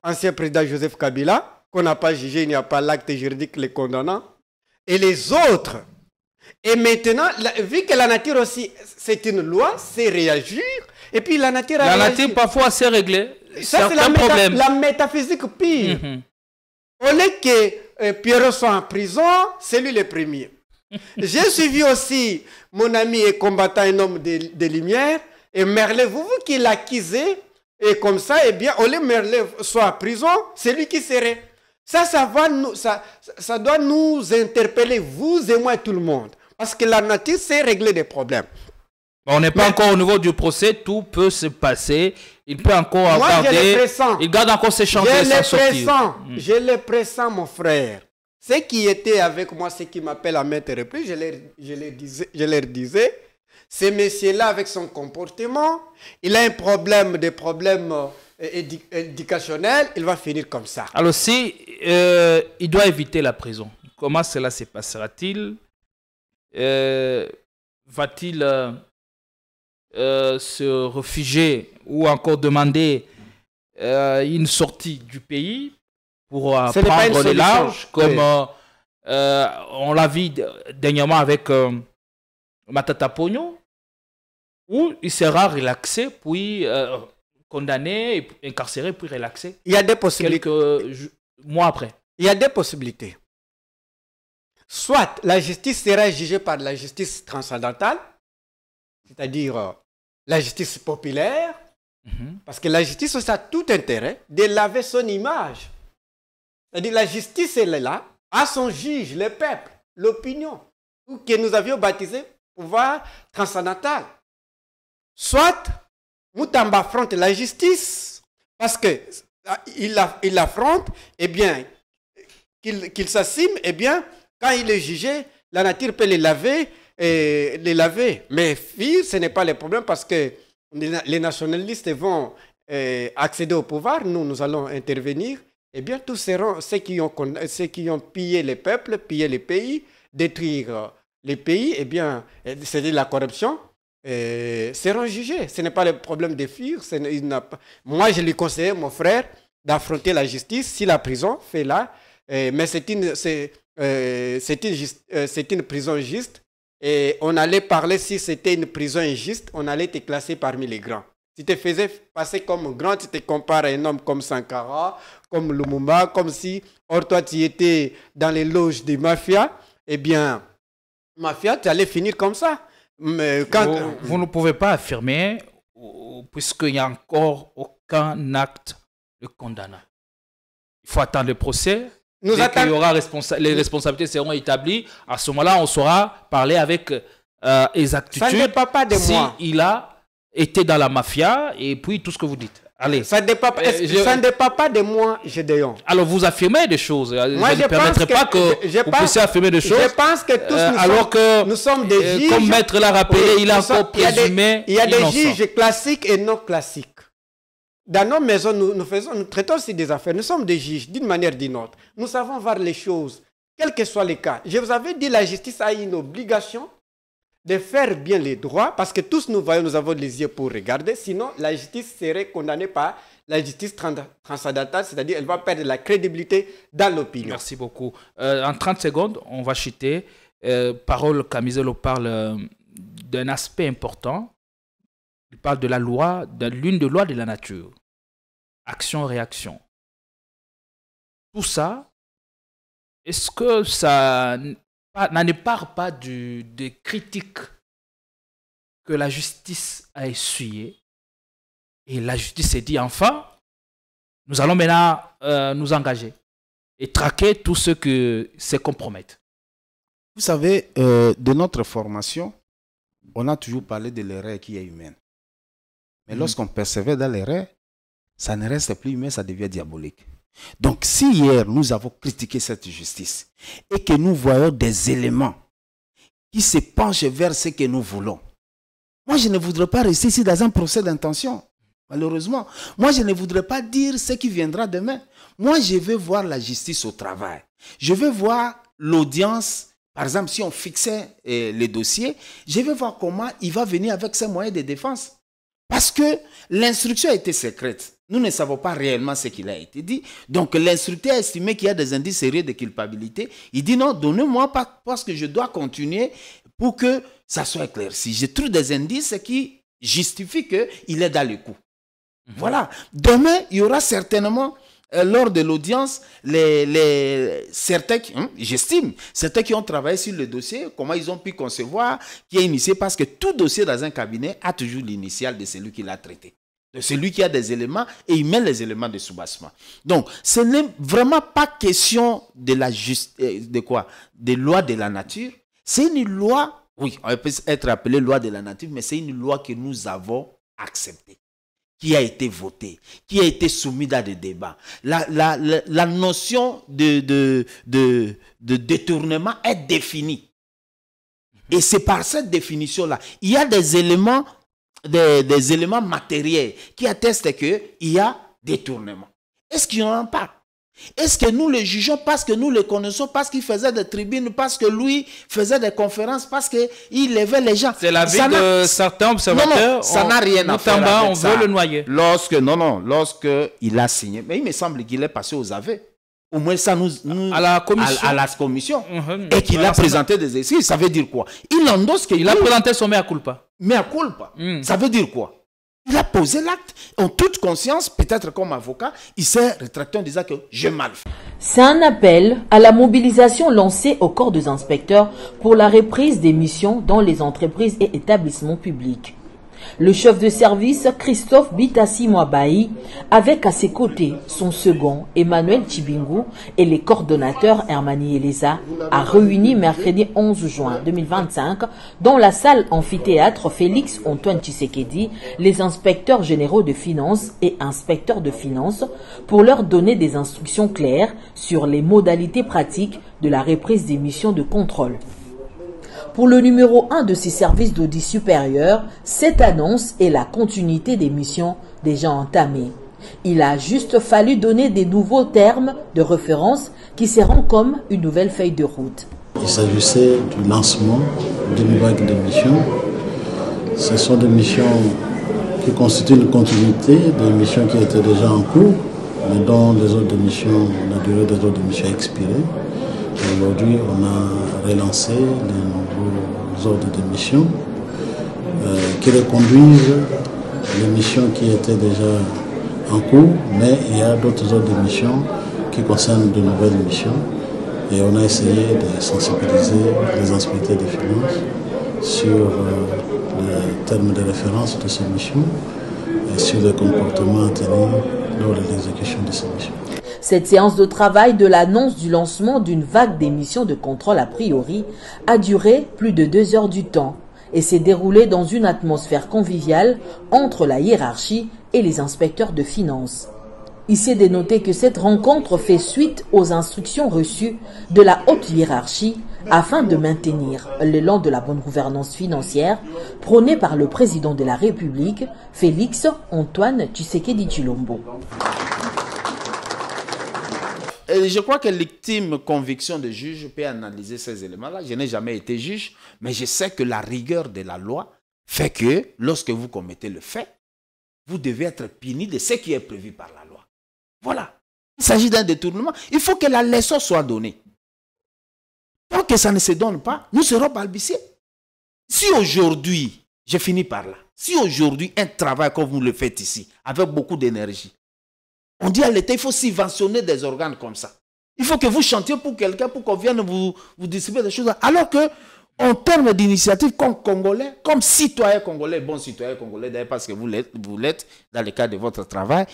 ancien président Joseph Kabila, qu'on n'a pas jugé, il n'y a pas l'acte juridique les condamnant. Et les autres. Et maintenant, vu que la nature aussi, c'est une loi, c'est réagir. Et puis la nature a réagi. La nature parfois c'est réglé. Ça, c'est la métaphysique pire. Au lieu que Pierrot soit en prison, c'est lui le premier. J'ai suivi aussi mon ami et combattant, un homme de lumière, et Merlet, vous qui l'accusez, et comme ça, eh bien, au lieu que Merlet soit en prison, c'est lui qui serait. Ça doit nous interpeller, vous et moi et tout le monde. Parce que la nature sait régler des problèmes. On n'est pas encore au niveau du procès, tout peut se passer. Il peut encore il garde encore ses chantiers sans sortir. Je le pressens, mon frère. Ceux qui étaient avec moi, ceux qui m'appellent à maintes reprises, je leur disais, ce monsieur-là, avec son comportement, il a un problème, des problèmes éducationnels, il va finir comme ça. Alors si il doit éviter la prison, comment cela se passera-t-il? Va-t-il se réfugier ou encore demander une sortie du pays pour prendre les larges, comme on l'a vu dernièrement avec Matata Pogno, ou il sera relaxé puis condamné, incarcéré puis relaxé? Il y a des possibilités. Quelques mois après. Il y a des possibilités. Soit la justice sera jugée par la justice transcendantale, c'est-à-dire la justice populaire, parce que la justice a tout intérêt de laver son image. C'est-à-dire la justice, elle est là, à son juge, le peuple, l'opinion, que nous avions baptisé pouvoir transcendantal. Soit Moutamba affronte la justice, parce qu'il l'affronte, eh bien, qu'il s'assume, eh bien, quand il est jugé, la nature peut les laver. Mais ce n'est pas le problème parce que les nationalistes vont accéder au pouvoir. Nous allons intervenir eh bien, tous seront ceux qui ont pillé les peuples, pillé les pays, détruire les pays, eh bien, c'est de la corruption, seront jugés. Ce n'est pas le problème de fuir. Moi, je lui conseille, mon frère, d'affronter la justice. Si la prison, fait-la. Mais c'est une prison juste. Et on allait parler, si c'était une prison injuste, on allait te classer parmi les grands. Si tu te faisais passer comme grand, tu te compares à un homme comme Sankara, comme Lumumba, comme si, or toi, tu étais dans les loges des mafias, eh bien, mafia, tu allais finir comme ça. Mais quand... vous ne pouvez pas affirmer, puisqu'il n'y a encore aucun acte de condamnation. Il faut attendre le procès. Dès qu'il y aura les responsabilités seront établies, à ce moment-là, on saura parler avec exactitude. Ça ne dépend pas de moi. Il a été dans la mafia et puis tout ce que vous dites. Allez. Ça ne dépend pas de moi, Gédéon. Alors vous affirmez des choses. Moi, je ne permettrai pas que vous puissiez affirmer des choses. Je pense que tous nous sommes des juges. Comme Maître l'a rappelé, il a encore présumé. Il y a des juges classiques et non classiques. Dans nos maisons, nous traitons aussi des affaires. Nous sommes des juges d'une manière ou d'une autre. Nous savons voir les choses, quels que soient les cas. Je vous avais dit, la justice a une obligation de faire bien les droits, parce que tous nous voyons, nous avons les yeux pour regarder. Sinon, la justice serait condamnée par la justice transcendantale, c'est-à-dire elle va perdre la crédibilité dans l'opinion. Merci beaucoup. En 30 secondes, on va chuter. Parole Camizelo parle d'un aspect important. Il parle de la loi, de l'une des lois de la nature. Action-réaction. Tout ça, est-ce que ça n'en part pas des critiques que la justice a essuyées? Et la justice s'est dit, enfin, nous allons maintenant nous engager et traquer tous ceux qui se compromettent. Vous savez, de notre formation, on a toujours parlé de l'erreur qui est humaine. Mais lorsqu'on persévère dans l'erreur, ça ne reste plus humain, ça devient diabolique. Donc, si hier, nous avons critiqué cette justice et que nous voyons des éléments qui se penchent vers ce que nous voulons, moi, je ne voudrais pas rester ici dans un procès d'intention, malheureusement. Moi, je ne voudrais pas dire ce qui viendra demain. Moi, je veux voir la justice au travail. Je veux voir l'audience. Par exemple, si on fixait les dossiers, je veux voir comment il va venir avec ses moyens de défense. Parce que l'instruction a été secrète. Nous ne savons pas réellement ce qu'il a été dit. Donc, l'instructeur a estimé qu'il y a des indices sérieux de culpabilité. Il dit non, donnez-moi parce que je dois continuer pour que ça soit éclairci. Je trouve des indices qui justifient qu'il est dans le coup. Voilà. Demain, il y aura certainement, lors de l'audience, certains, j'estime, certains qui ont travaillé sur le dossier, comment ils ont pu concevoir, qui est initié, parce que tout dossier dans un cabinet a toujours l'initiale de celui qui l'a traité. De celui qui a des éléments et il met les éléments de soubassement. Donc, ce n'est vraiment pas question de la des lois de la nature. C'est une loi, oui, elle peut être appelée loi de la nature, mais c'est une loi que nous avons acceptée, qui a été votée, qui a été soumise dans des débats. La notion de détournement est définie. Et c'est par cette définition-là. Il y a des éléments matériels qui attestent qu'il y a détournement. Est-ce qu'il n'y en a pas? Est-ce que nous le jugeons parce que nous le connaissons, parce qu'il faisait des tribunes, parce que lui faisait des conférences, parce qu'il levait les gens? C'est l'avis de certains observateurs. Non, ça n'a rien à faire avec ça. On veut le noyer. Lorsque il a signé, mais il me semble qu'il est passé aux aveux. Au moins ça nous à la commission, à la commission. Et qu'il a présenté des excuses. Ça veut dire quoi? Il endosse qu'il a présenté son mea culpa. Mea culpa. Ça veut dire quoi? Il a posé l'acte en toute conscience, peut-être comme avocat, il s'est rétracté en disant que j'ai mal fait. C'est un appel à la mobilisation lancée au corps des inspecteurs pour la reprise des missions dans les entreprises et établissements publics. Le chef de service, Christophe Bitassi Mwabayi, avec à ses côtés son second, Emmanuel Chibingu, et les coordonnateurs Hermani Eleza, a réuni mercredi 11 juin 2025 dans la salle amphithéâtre Félix Antoine Tshisekedi les inspecteurs généraux de finances et inspecteurs de finances pour leur donner des instructions claires sur les modalités pratiques de la reprise des missions de contrôle. Pour le numéro 1 de ces services d'audit supérieur, cette annonce est la continuité des missions déjà entamées. Il a juste fallu donner des nouveaux termes de référence qui seront comme une nouvelle feuille de route. Il s'agissait du lancement d'une vague de missions. Ce sont des missions qui constituent une continuité des missions qui étaient déjà en cours, mais dont les autres missions, la durée des autres missions a expiré. Aujourd'hui, on a relancé les nouveaux ordres de missions qui reconduisent les missions qui étaient déjà en cours, mais il y a d'autres ordres de missions qui concernent de nouvelles missions. Et on a essayé de sensibiliser les inspecteurs des finances sur les termes de référence de ces missions et sur les comportements à tenir lors de l'exécution de ces missions. Cette séance de travail de l'annonce du lancement d'une vague d'émissions de contrôle a priori a duré plus de 2 heures du temps et s'est déroulée dans une atmosphère conviviale entre la hiérarchie et les inspecteurs de finances. Il s'est dénoté que cette rencontre fait suite aux instructions reçues de la haute hiérarchie afin de maintenir l'élan de la bonne gouvernance financière prôné par le président de la République, Félix Antoine Tshisekedi Tshilombo. Et je crois que l'ultime conviction de juge peut analyser ces éléments-là. Je n'ai jamais été juge, mais je sais que la rigueur de la loi fait que lorsque vous commettez le fait, vous devez être puni de ce qui est prévu par la loi. Voilà. Il s'agit d'un détournement. Il faut que la leçon soit donnée. Tant que ça ne se donne pas, nous serons balbutiés. Si aujourd'hui, je finis par là, si aujourd'hui un travail comme vous le faites ici, avec beaucoup d'énergie, on dit à l'État, il faut subventionner des organes comme ça. Il faut que vous chantiez pour quelqu'un, pour qu'on vienne vous distribuer des choses. Alors que, en termes d'initiative, comme Congolais, comme citoyen congolais, bon citoyen congolais, d'ailleurs parce que vous l'êtes dans le cadre de votre travail,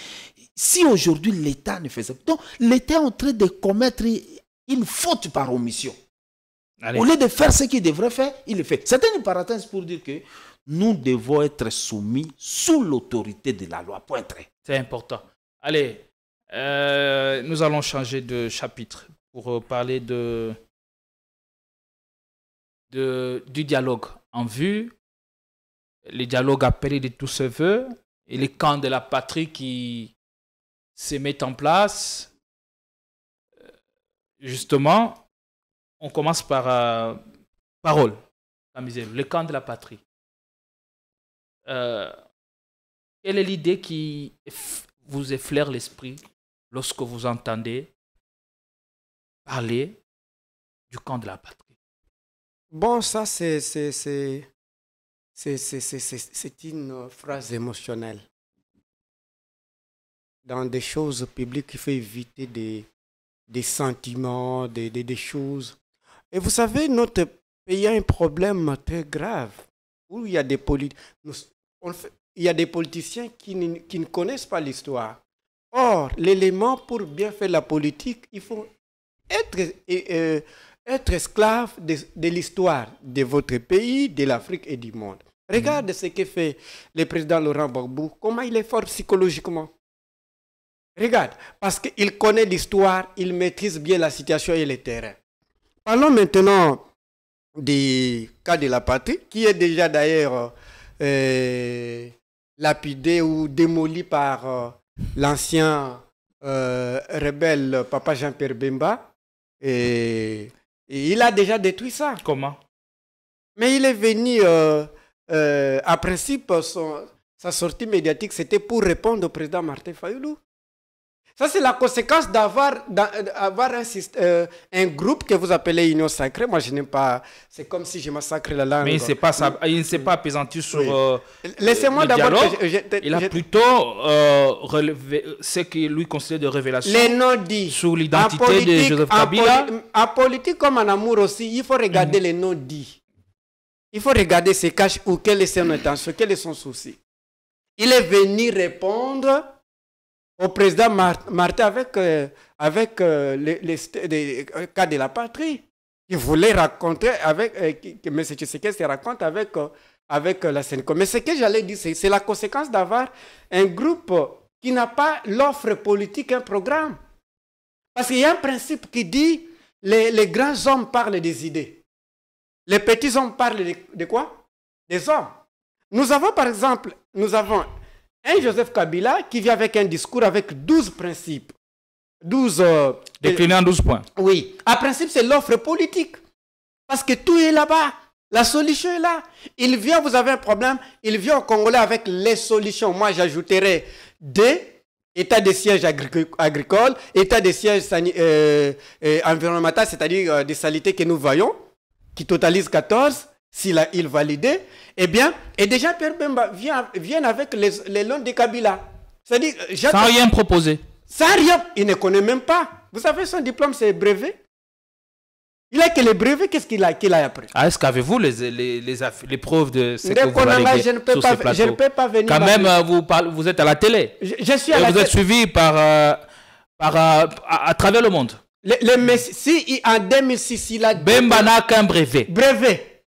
si aujourd'hui l'État ne faisait pas, donc l'État est en train de commettre une faute par omission. Allez. Au lieu de faire ce qu'il devrait faire, il le fait. C'est une parenthèse pour dire que nous devons être soumis sous l'autorité de la loi. Point très. C'est important. Allez, nous allons changer de chapitre pour parler du dialogue en vue, les dialogues appelés de tous ses voeux et les camps de la patrie qui se mettent en place. Justement, on commence par parole, le camp de la patrie. Quelle est l'idée qui vous effleure l'esprit lorsque vous entendez parler du camp de la patrie? Bon, ça, c'est une phrase émotionnelle. Dans des choses publiques, il faut éviter des sentiments, des choses. Et vous savez, notre pays a un problème très grave où il y a des politiciens qui ne connaissent pas l'histoire. Or, l'élément pour bien faire la politique, il faut être esclave de l'histoire de votre pays, de l'Afrique et du monde. Regarde ce que fait le président Laurent Gbagbo, comment il est fort psychologiquement. Regarde, parce qu'il connaît l'histoire, il maîtrise bien la situation et le terrain. Parlons maintenant du cas de la patrie, qui est déjà d'ailleurs lapidé ou démoli par l'ancien rebelle Papa Jean-Pierre Bemba. Et il a déjà détruit ça. Comment? Mais il est venu, à principe, sa sortie médiatique, c'était pour répondre au président Martin Fayulu. Ça, c'est la conséquence d'avoir un groupe que vous appelez Union Sacrée. Moi, je n'aime pas... C'est comme si je massacre la langue. Mais il ne s'est pas appesanti sur laissez-moi d'abord... Il a plutôt relevé ce qu'il lui considère de révélation les non-dits sur l'identité de Joseph Kabila. En politique comme en amour aussi, il faut regarder les non-dits. Il faut regarder ses caches ou quelle est son intention, quel est son souci. Il est venu répondre au président Martin avec les cas de la patrie. Il voulait raconter que M. Tshisekedi se raconte avec la Sénéco. Mais ce que j'allais dire, c'est la conséquence d'avoir un groupe qui n'a pas l'offre politique, un programme. Parce qu'il y a un principe qui dit les grands hommes parlent des idées. Les petits hommes parlent de quoi? Des hommes. Nous avons par exemple, Un Joseph Kabila qui vient avec un discours avec 12 principes. 12... Décliné en 12 points. Oui. En principe, c'est l'offre politique. Parce que tout est là-bas. La solution est là. Il vient, vous avez un problème, il vient au Congolais avec les solutions. Moi, j'ajouterais des états de siège agricoles, états de siège environnemental, c'est-à-dire des saletés que nous voyons, qui totalisent 14, s'il validait. Eh bien, et déjà, Pierre Bemba vient avec les lois de Kabila. C'est-à-dire, sans rien proposer. Sans rien. Il ne connaît même pas. Vous savez, son diplôme, c'est brevet. Il a que les brevets, qu'est-ce qu'il a appris? Est-ce qu'avez-vous les preuves de ce que vous allez sur ce plateau? Je ne peux pas venir. Quand même, vous êtes à la télé. Je suis à la télé. Vous êtes suivi à travers le monde. Si en 2006, il a... Bemba n'a qu'un brevet. Brevet.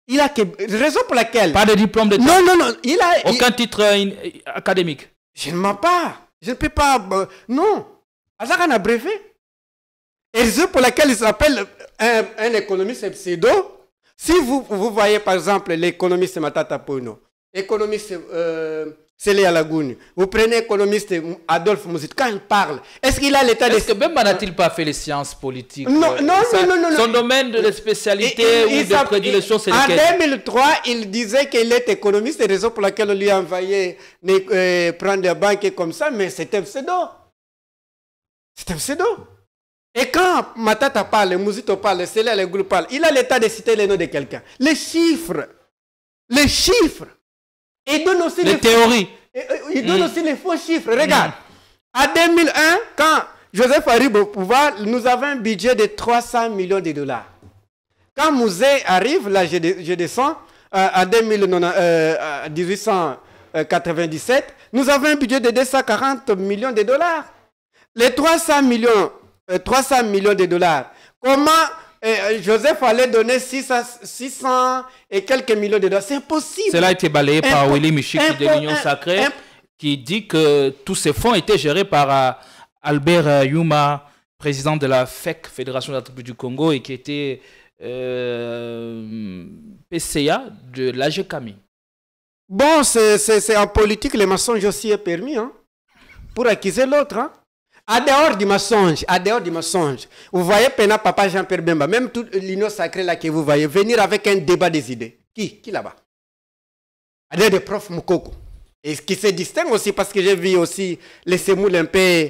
Il a que... Raison pour laquelle... Pas de diplôme d'État. Non. Il a... Aucun titre académique. Je ne mens pas. Je ne peux pas... non. Azaka n'a brevet. Et raison pour laquelle il s'appelle un économiste pseudo. Si vous voyez par exemple l'économiste Matata Pono, économiste Célé Alagouni, vous prenez l'économiste Adolphe Mouzit, quand il parle, est-ce qu'il a l'état de... Est-ce que Bemba n'a-t-il pas fait les sciences politiques? Non. Son domaine de spécialité ou de prédilection, c'est lequel? En 2003, il disait qu'il est économiste, et raison pour laquelle on lui a envoyé prendre des banques comme ça, mais c'était un pseudo. C'était un pseudo. Et quand Matata parle, Mouzito parle, Célé, le groupe parle, il a l'état de citer les noms de quelqu'un. Les chiffres. Et donne aussi les théories. Il donne aussi les faux chiffres. Regarde. En 2001, quand Joseph arrive au pouvoir, nous avons un budget de 300 millions de dollars. Quand Mouzé arrive, là je descends, en 1897, nous avons un budget de 240 millions de dollars. Les 300 millions de dollars. Comment Joseph allait donner 600 et quelques millions de dollars? C'est impossible. Cela a été balayé par Willy Michiki de l'Union Sacrée, qui dit que tous ces fonds étaient gérés par Albert Yuma, président de la FEC, Fédération de la République du Congo, et qui était PCA de l'AGCAMI. Bon, c'est en politique, le mensonge aussi est permis, hein, pour accuser l'autre, hein. À dehors du mensonge, vous voyez Pena Papa Jean-Pierre Bemba, même toute l'Union Sacrée là que vous voyez, venir avec un débat des idées. Qui là-bas? À dehors des profs Moukoko. Et ce qui se distingue aussi, parce que j'ai vu aussi les semoules un peu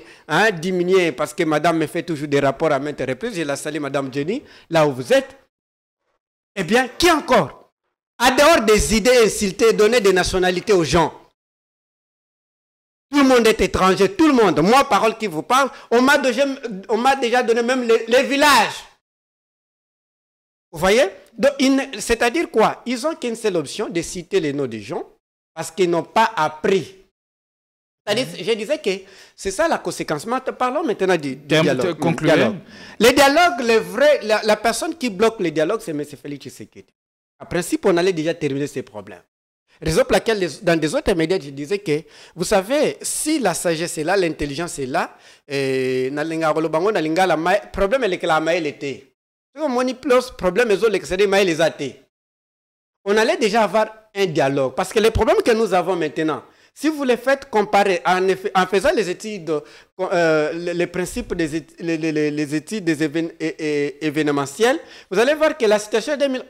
diminuer, parce que madame me fait toujours des rapports à maintes reprises. Je la salue, madame Jenny, là où vous êtes. Eh bien, qui encore? À dehors des idées insultées, donner des nationalités aux gens. Tout le monde est étranger, tout le monde. Moi, parole qui vous parle, on m'a déjà donné même les villages. Vous voyez? C'est-à-dire quoi? Ils ont qu'une seule option de citer les noms des gens parce qu'ils n'ont pas appris. C'est-à-dire, je disais que c'est ça la conséquence. Parlons maintenant du dialogue. Les dialogues, la personne qui bloque les dialogues, c'est M. Félix Tshisekedi. En principe, on allait déjà terminer ces problèmes. Raison pour laquelle, dans des autres médias, je disais que, vous savez, si la sagesse est là, l'intelligence est là, le problème est que la maïl était. Le problème est que on allait déjà avoir un dialogue. Parce que les problèmes que nous avons maintenant, si vous les faites comparer, en faisant les études, les principes les études événementielles, vous allez voir que la situation 2001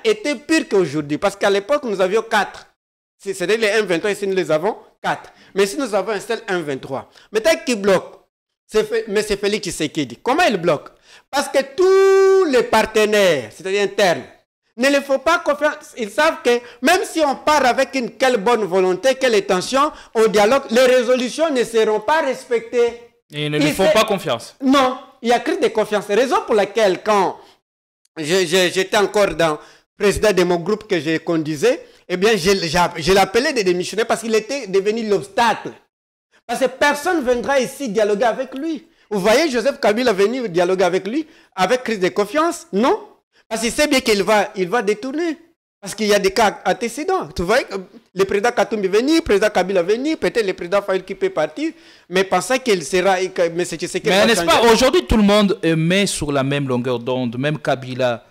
était pire qu'aujourd'hui. Parce qu'à l'époque, nous avions 4. C'est-à-dire les 1,23, ici nous les avons 4. Mais si nous avons un seul 1,23. Maintenant, qui bloque? C'est M. Félix Tshisekedi. Comment il bloque? Parce que tous les partenaires, c'est-à-dire internes, ne les font pas confiance. Ils savent que même si on part avec une quelle bonne volonté, quelle intention au dialogue, les résolutions ne seront pas respectées. Et ils ne lui font pas confiance. Non, il y a crise de confiance. Raison pour laquelle, quand j'étais encore président de mon groupe que je conduisais, eh bien, je l'appelais de démissionner parce qu'il était devenu l'obstacle. Parce que personne ne viendra ici dialoguer avec lui. Vous voyez Joseph Kabila venir dialoguer avec lui, avec crise de confiance? Non. Parce qu'il sait bien qu'il va détourner. Parce qu'il y a des cas antécédents. Tu vois, le président Katumbi est venu, le président Kabila est venu, peut-être le président Faïl qui peut partir, mais pensant qu'il sera... Mais n'est-ce pas, aujourd'hui tout le monde met sur la même longueur d'onde, même Kabila,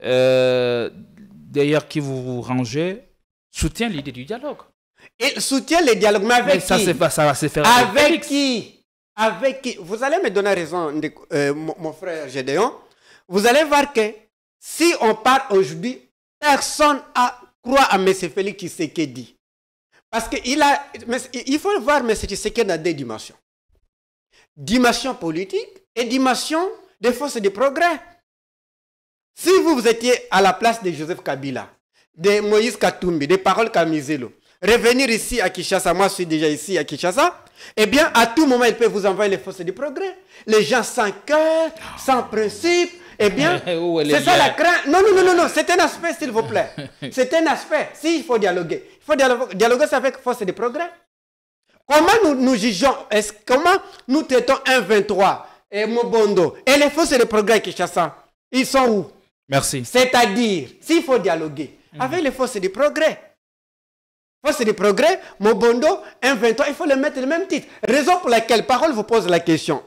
d'ailleurs qui vous rangez, soutient l'idée du dialogue. Il soutient le dialogue, mais avec ça, qui? Ça va se faire avec qui? Avec qui? Vous allez me donner raison, mon frère Gédéon. Vous allez voir que si on parle aujourd'hui, personne croit à M. Félix Tshisekedi. Parce qu'il faut voir M. Tshisekedi dans deux dimensions. Dimension politique et dimension des forces de progrès. Si vous étiez à la place de Joseph Kabila, de Moïse Katumbi, de Parole Kamizelo, revenir ici à Kinshasa, moi je suis déjà ici à Kinshasa, eh bien à tout moment il peut vous envoyer les forces de progrès. Les gens sans cœur, sans principe, eh bien c'est ça la crainte. Non, c'est un aspect s'il vous plaît. C'est un aspect. Si, il faut dialoguer. Il faut dialoguer avec forces de progrès. Comment nous jugeons, comment nous traitons 1-23 et Mobondo et les forces de progrès Kinshasa, ils sont où? Merci. C'est-à-dire, s'il faut dialoguer avec les forces de progrès, forces de progrès, Mobondo, 1-23, il faut les mettre le même titre. Raison pour laquelle Parole vous pose la question.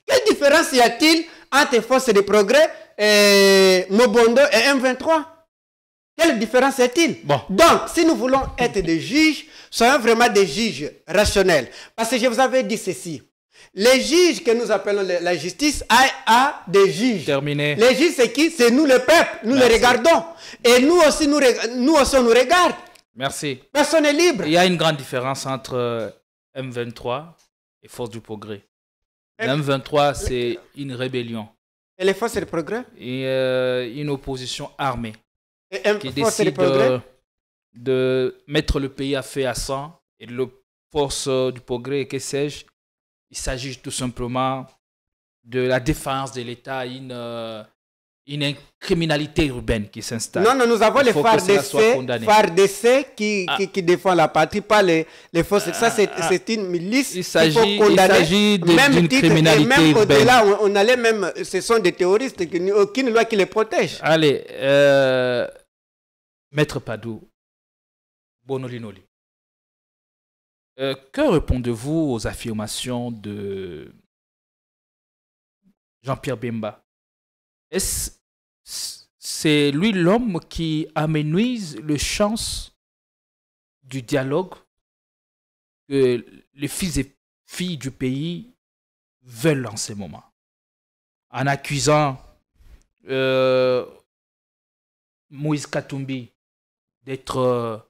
Quelle différence y a-t-il entre forces de progrès et Mobondo et 1-23? Quelle différence y a-t-il? Bon. Donc, si nous voulons être des juges, soyons vraiment des juges rationnels. Parce que je vous avais dit ceci. Les juges que nous appelons la justice a des juges. Terminé. Les juges, c'est qui? C'est nous le peuple. Nous les regardons. Et nous aussi, on nous regarde. Merci. Personne n'est libre. Il y a une grande différence entre M23 et Force du Progrès. M23, c'est une rébellion. Et les forces de progrès? Et une opposition armée et qui décide de mettre le pays à feu à sang. Et la force du progrès, que sais-je, il s'agit tout simplement de la défense de l'État, une criminalité urbaine qui s'installe. Non, nous avons les FARDC qui défendent la patrie, pas les forces. Ça, c'est une milice qu'il faut condamner. Il s'agit d'une criminalité et même urbaine. Au-delà, on allait même, ce sont des terroristes, aucune loi qui les protège. Allez, Maître Padou, Bonolinoli. Que répondez-vous aux affirmations de Jean-Pierre Bemba? Est-ce c'est lui l'homme qui amenuise les chances du dialogue que les fils et filles du pays veulent en ce moment, en accusant Moïse Katumbi d'être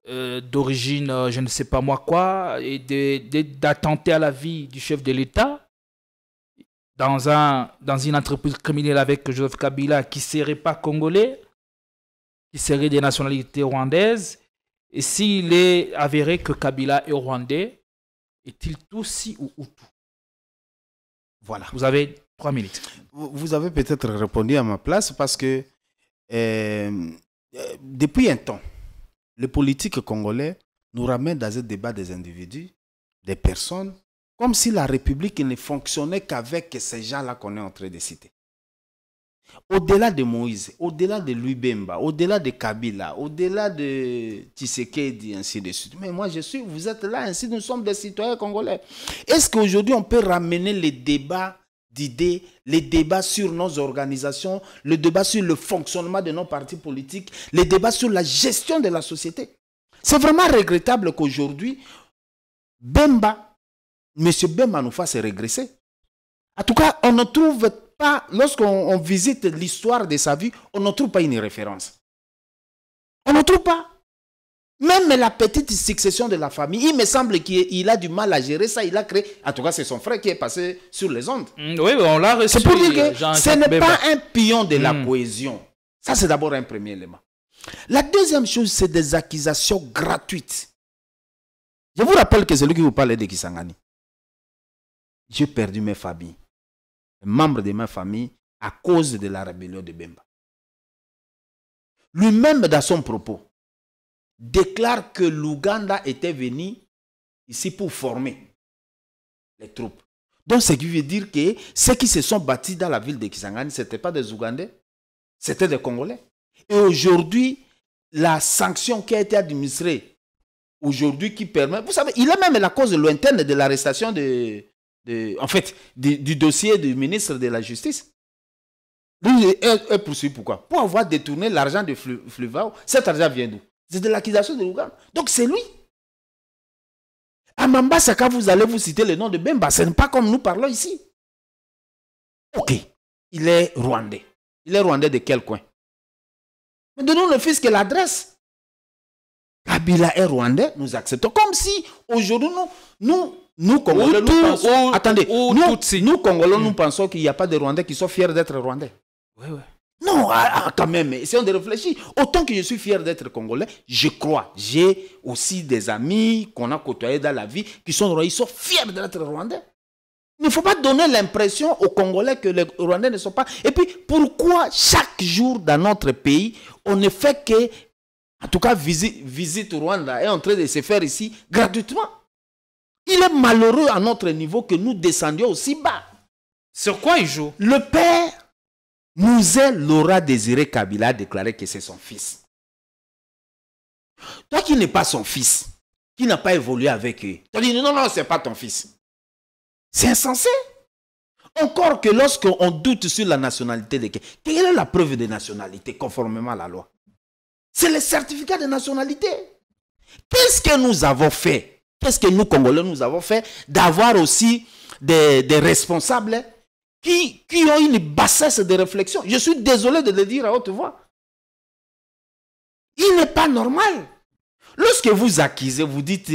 d'origine, je ne sais pas moi quoi, et d'attenter à la vie du chef de l'État dans une entreprise criminelle avec Joseph Kabila qui ne serait pas congolais, qui serait des nationalités rwandaises. Et s'il est avéré que Kabila est rwandais, est-il Tutsi ou Hutu? Voilà, vous avez 3 minutes. Vous avez peut-être répondu à ma place parce que depuis un temps, les politiques congolais nous ramènent dans un débat des individus, des personnes, comme si la République ne fonctionnait qu'avec ces gens-là qu'on est en train de citer. Au-delà de Moïse, au-delà de Louis Bemba, au-delà de Kabila, au-delà de Tshisekedi, ainsi de suite. Mais moi, vous êtes là, ainsi nous sommes des citoyens congolais. Est-ce qu'aujourd'hui, on peut ramener les débats d'idées, les débats sur nos organisations, le débat sur le fonctionnement de nos partis politiques, les débats sur la gestion de la société? C'est vraiment regrettable qu'aujourd'hui, M. Bemba nous fasse régresser. En tout cas, on ne trouve pas, lorsqu'on visite l'histoire de sa vie, on ne trouve pas une référence. On ne trouve pas. Même la petite succession de la famille, il me semble qu'il a du mal à gérer ça. Il a créé, en tout cas, c'est son frère qui est passé sur les ondes. Oui, on l'a reçu. C'est pour dire que ce n'est pas un pion de la cohésion. Ça, c'est d'abord un premier élément. La deuxième chose, c'est des accusations gratuites. Je vous rappelle que celui qui vous parlait de Kisangani, j'ai perdu mes familles, membres de ma famille, à cause de la rébellion de Bemba. Lui-même, dans son propos, déclare que l'Ouganda était venu ici pour former les troupes. Donc, ce qui veut dire que ceux qui se sont bâtis dans la ville de Kisangani, ce n'étaient pas des Ougandais, c'était des Congolais. Et aujourd'hui, la sanction qui a été administrée, aujourd'hui, qui permet... Vous savez, il a même la cause lointaine de l'arrestation du dossier du ministre de la Justice. Lui est poursuivi pourquoi? Pour avoir détourné l'argent de Fluvao. Cet argent vient d'où? C'est de l'accusation de l'Ouganda. Donc c'est lui. À Mambasa, vous allez vous citer le nom de Bemba. Ce n'est pas comme nous parlons ici. Ok. Il est rwandais. Il est rwandais de quel coin? Mais donnons le fisc et l'adresse. Kabila est rwandais, nous acceptons. Comme si aujourd'hui, nous Congolais, nous pensons... Attendez, nous Congolais, nous pensons qu'il n'y a pas de Rwandais qui sont fiers d'être Rwandais. Oui, oui. Non, quand même, essayons de réfléchir. Autant que je suis fier d'être Congolais, je crois. J'ai aussi des amis qu'on a côtoyés dans la vie qui sont, ils sont fiers d'être Rwandais. Il ne faut pas donner l'impression aux Congolais que les Rwandais ne sont pas... Et puis, pourquoi chaque jour dans notre pays, on ne fait que... En tout cas, visite Rwanda est en train de se faire ici gratuitement. Il est malheureux à notre niveau que nous descendions aussi bas. Sur quoi il joue? Le père Mouzé Laura Désiré Kabila a déclaré que c'est son fils. Toi qui n'es pas son fils, qui n'a pas évolué avec eux, tu dis non, non, ce n'est pas ton fils. C'est insensé. Encore que lorsqu'on doute sur la nationalité de quelqu'un, quelle est la preuve de nationalité conformément à la loi? C'est le certificat de nationalité. Qu'est-ce que nous avons fait? Qu'est-ce que nous, Congolais, nous avons fait d'avoir aussi des responsables qui ont une bassesse de réflexion? Je suis désolé de le dire à haute voix. Il n'est pas normal. Lorsque vous accusez, vous dites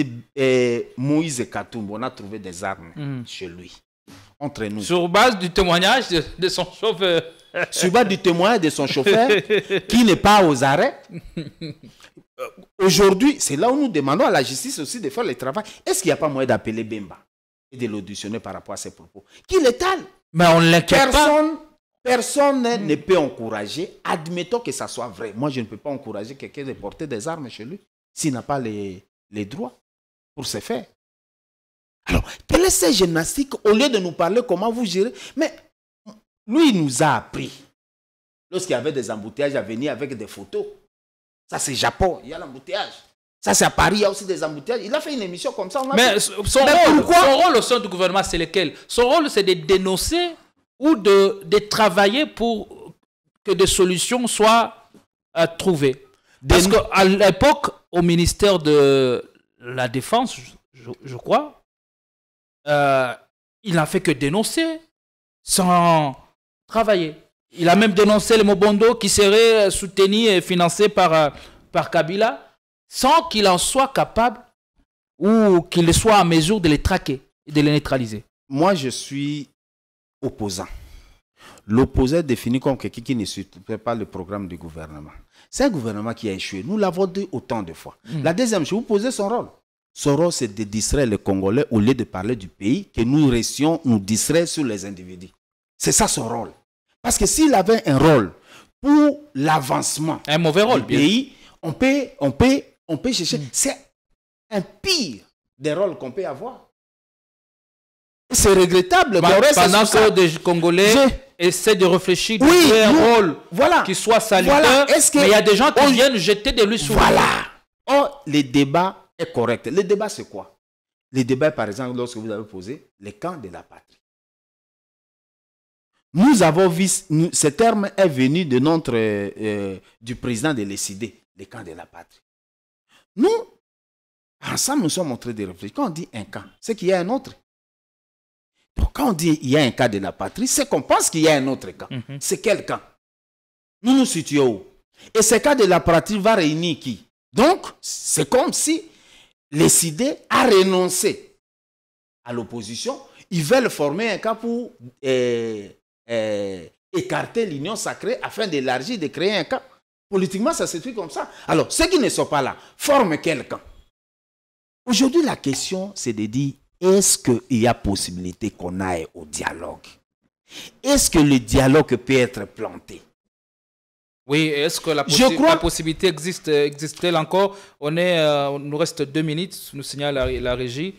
Moïse Katumbi, on a trouvé des armes chez lui. Entre nous. Sur base du témoignage de son chauffeur. Sur base du témoignage de son chauffeur qui n'est pas aux arrêts. Aujourd'hui, c'est là où nous demandons à la justice aussi de faire le travail. Est-ce qu'il n'y a pas moyen d'appeler Bemba et de l'auditionner par rapport à ses propos? Qu'il étale. Mais on ne l'inquiète pas. Personne ne peut encourager. Admettons que ça soit vrai. Moi, je ne peux pas encourager quelqu'un de porter des armes chez lui s'il n'a pas les droits pour se faire. Alors, quelle est cette gymnastique au lieu de nous parler comment vous gérez? Mais lui, il nous a appris. Lorsqu'il y avait des embouteillages à venir avec des photos. Ça, c'est Japon, il y a l'embouteillage. Ça, c'est à Paris, il y a aussi des embouteillages. Il a fait une émission comme ça. Mais son rôle au sein du gouvernement, c'est lequel? Son rôle, c'est de dénoncer ou de travailler pour que des solutions soient trouvées. Parce qu'à l'époque, au ministère de la Défense, je crois, il n'a fait que dénoncer sans travailler. Il a même dénoncé le Mobondo qui serait soutenu et financé par Kabila sans qu'il en soit capable ou qu'il soit en mesure de les traquer et de les neutraliser. Moi, je suis opposant. L'opposant est défini comme quelqu'un qui ne suit pas le programme du gouvernement. C'est un gouvernement qui a échoué. Nous l'avons dit autant de fois. La deuxième chose, vous posez son rôle. Son rôle, c'est de distraire les Congolais au lieu de parler du pays, que nous restions nous distraire sur les individus. C'est ça son rôle. Parce que s'il avait un rôle pour l'avancement du pays, on peut chercher. C'est un pire des rôles qu'on peut avoir. C'est regrettable. Pendant que des Congolais essaient de réfléchir un rôle qui soit salutaire, mais il y a des gens qui viennent jeter de l'huile sur le feu. Or, le débat est correct. Le débat, c'est quoi? Le débat, par exemple, lorsque vous avez posé les camps de la patrie. Nous avons vu, ce terme est venu de du président de l'ECD, les camps de la patrie. Nous, ensemble, nous sommes en train de réfléchir. Quand on dit un camp, c'est qu'il y a un autre. Donc, quand on dit qu'il y a un camp de la patrie, c'est qu'on pense qu'il y a un autre camp. C'est quel camp? Nous nous situons où? Et ce camp de la patrie va réunir qui? Donc, c'est comme si l'ECD a renoncé à l'opposition. Ils veulent former un camp pour écarter l'union sacrée afin d'élargir, de créer un camp. Politiquement, ça se fait comme ça. Alors, ceux qui ne sont pas là, forment quel camp? Aujourd'hui, la question, c'est de dire, est-ce qu'il y a possibilité qu'on aille au dialogue? Est-ce que le dialogue peut être planté? Oui, est-ce que la possibilité existe-t-elle encore? Nous reste 2 minutes, nous signale la régie.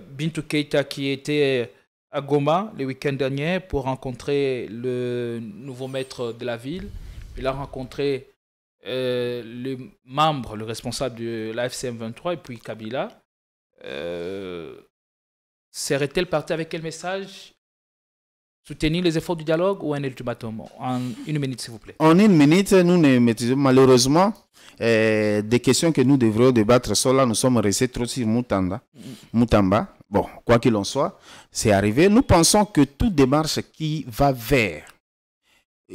Bintou Keïta qui était à Goma le week-end dernier pour rencontrer le nouveau maître de la ville. Il a rencontré le membre, le responsable de la FCM 23 et puis Kabila. Serait-elle partie avec quel message? soutenir les efforts du dialogue ou un ultimatum? En 1 minute, s'il vous plaît. En 1 minute, nous ne maîtrisons malheureusement des questions que nous devrions débattre. Là, nous sommes restés trop sur Moutamba. Bon, quoi qu'il en soit, c'est arrivé. Nous pensons que toute démarche qui va vers,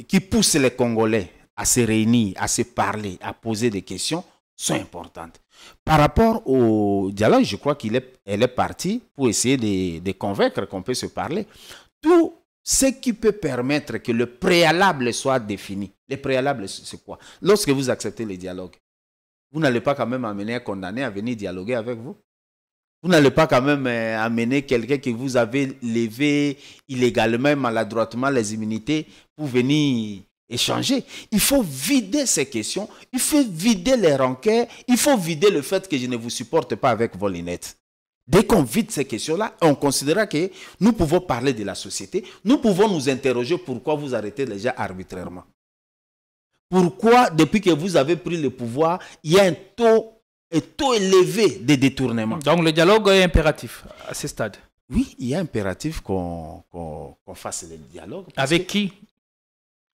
qui pousse les Congolais à se réunir, à se parler, à poser des questions, sont importantes. Par rapport au dialogue, je crois qu'elle est partie pour essayer de convaincre qu'on peut se parler. Tout ce qui peut permettre que le préalable soit défini. Le préalable, c'est quoi? Lorsque vous acceptez le dialogue, vous n'allez pas quand même amener un condamné à venir dialoguer avec vous. Vous n'allez pas quand même amener quelqu'un que vous avez levé illégalement, maladroitement les immunités pour venir échanger. Il faut vider ces questions, il faut vider les rancœurs, il faut vider le fait que je ne vous supporte pas avec vos lunettes. Dès qu'on vide ces questions-là, on considérera que nous pouvons parler de la société, nous pouvons nous interroger pourquoi vous arrêtez les gens arbitrairement. Pourquoi, depuis que vous avez pris le pouvoir, il y a un taux élevé de détournement. Donc le dialogue est impératif à ce stade. Oui, il y a impératif qu'on fasse le dialogue. Avec qui?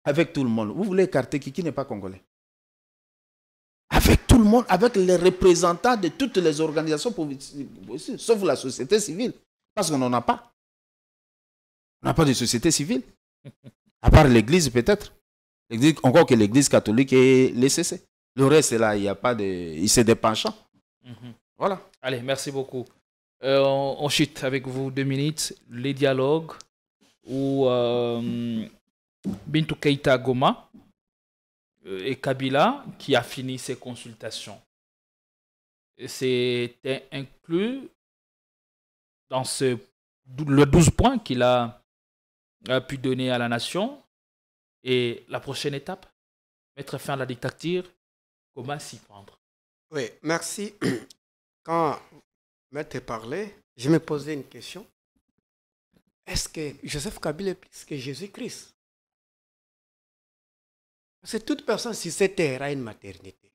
Avec tout le monde. Vous voulez écarter qui n'est pas congolais? Avec tout le monde, avec les représentants de toutes les organisations, sauf la société civile. Parce qu'on n'en a pas. On n'a pas de société civile. À part l'église peut-être. Encore que l'église catholique est l'ECC. Le reste, là, il n'y a pas de... C'est des penchants. Voilà. Allez, merci beaucoup. On chute avec vous 2 minutes. Les dialogues où Bintou Keïta Goma et Kabila qui a fini ses consultations. C'était inclus dans le 12 points qu'il a pu donner à la nation. Et la prochaine étape, mettre fin à la dictature, comment s'y prendre? Oui, merci. Quand Maître parlait, je me posais une question. Est-ce que Joseph Kabila est plus que Jésus-Christ? Parce que toute personne sur cette terre a une maternité.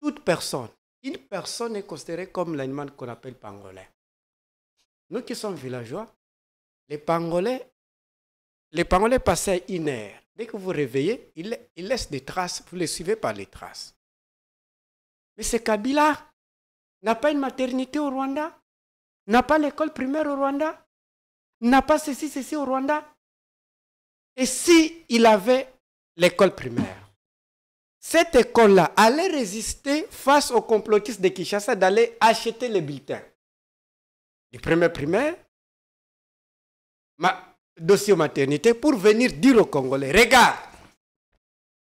Toute personne. Une personne est considérée comme l'animal qu'on appelle pangolais. Nous qui sommes villageois, les pangolais passaient 1 heure. Dès que vous réveillez, ils laissent des traces, vous les suivez par les traces. Mais ce Kabila n'a pas une maternité au Rwanda, n'a pas l'école primaire au Rwanda, n'a pas ceci au Rwanda. Et si il avait l'école primaire, cette école-là allait résister face aux complotistes de Kinshasa d'aller acheter les bulletins du premier primaire, dossier maternité, pour venir dire aux Congolais, regarde,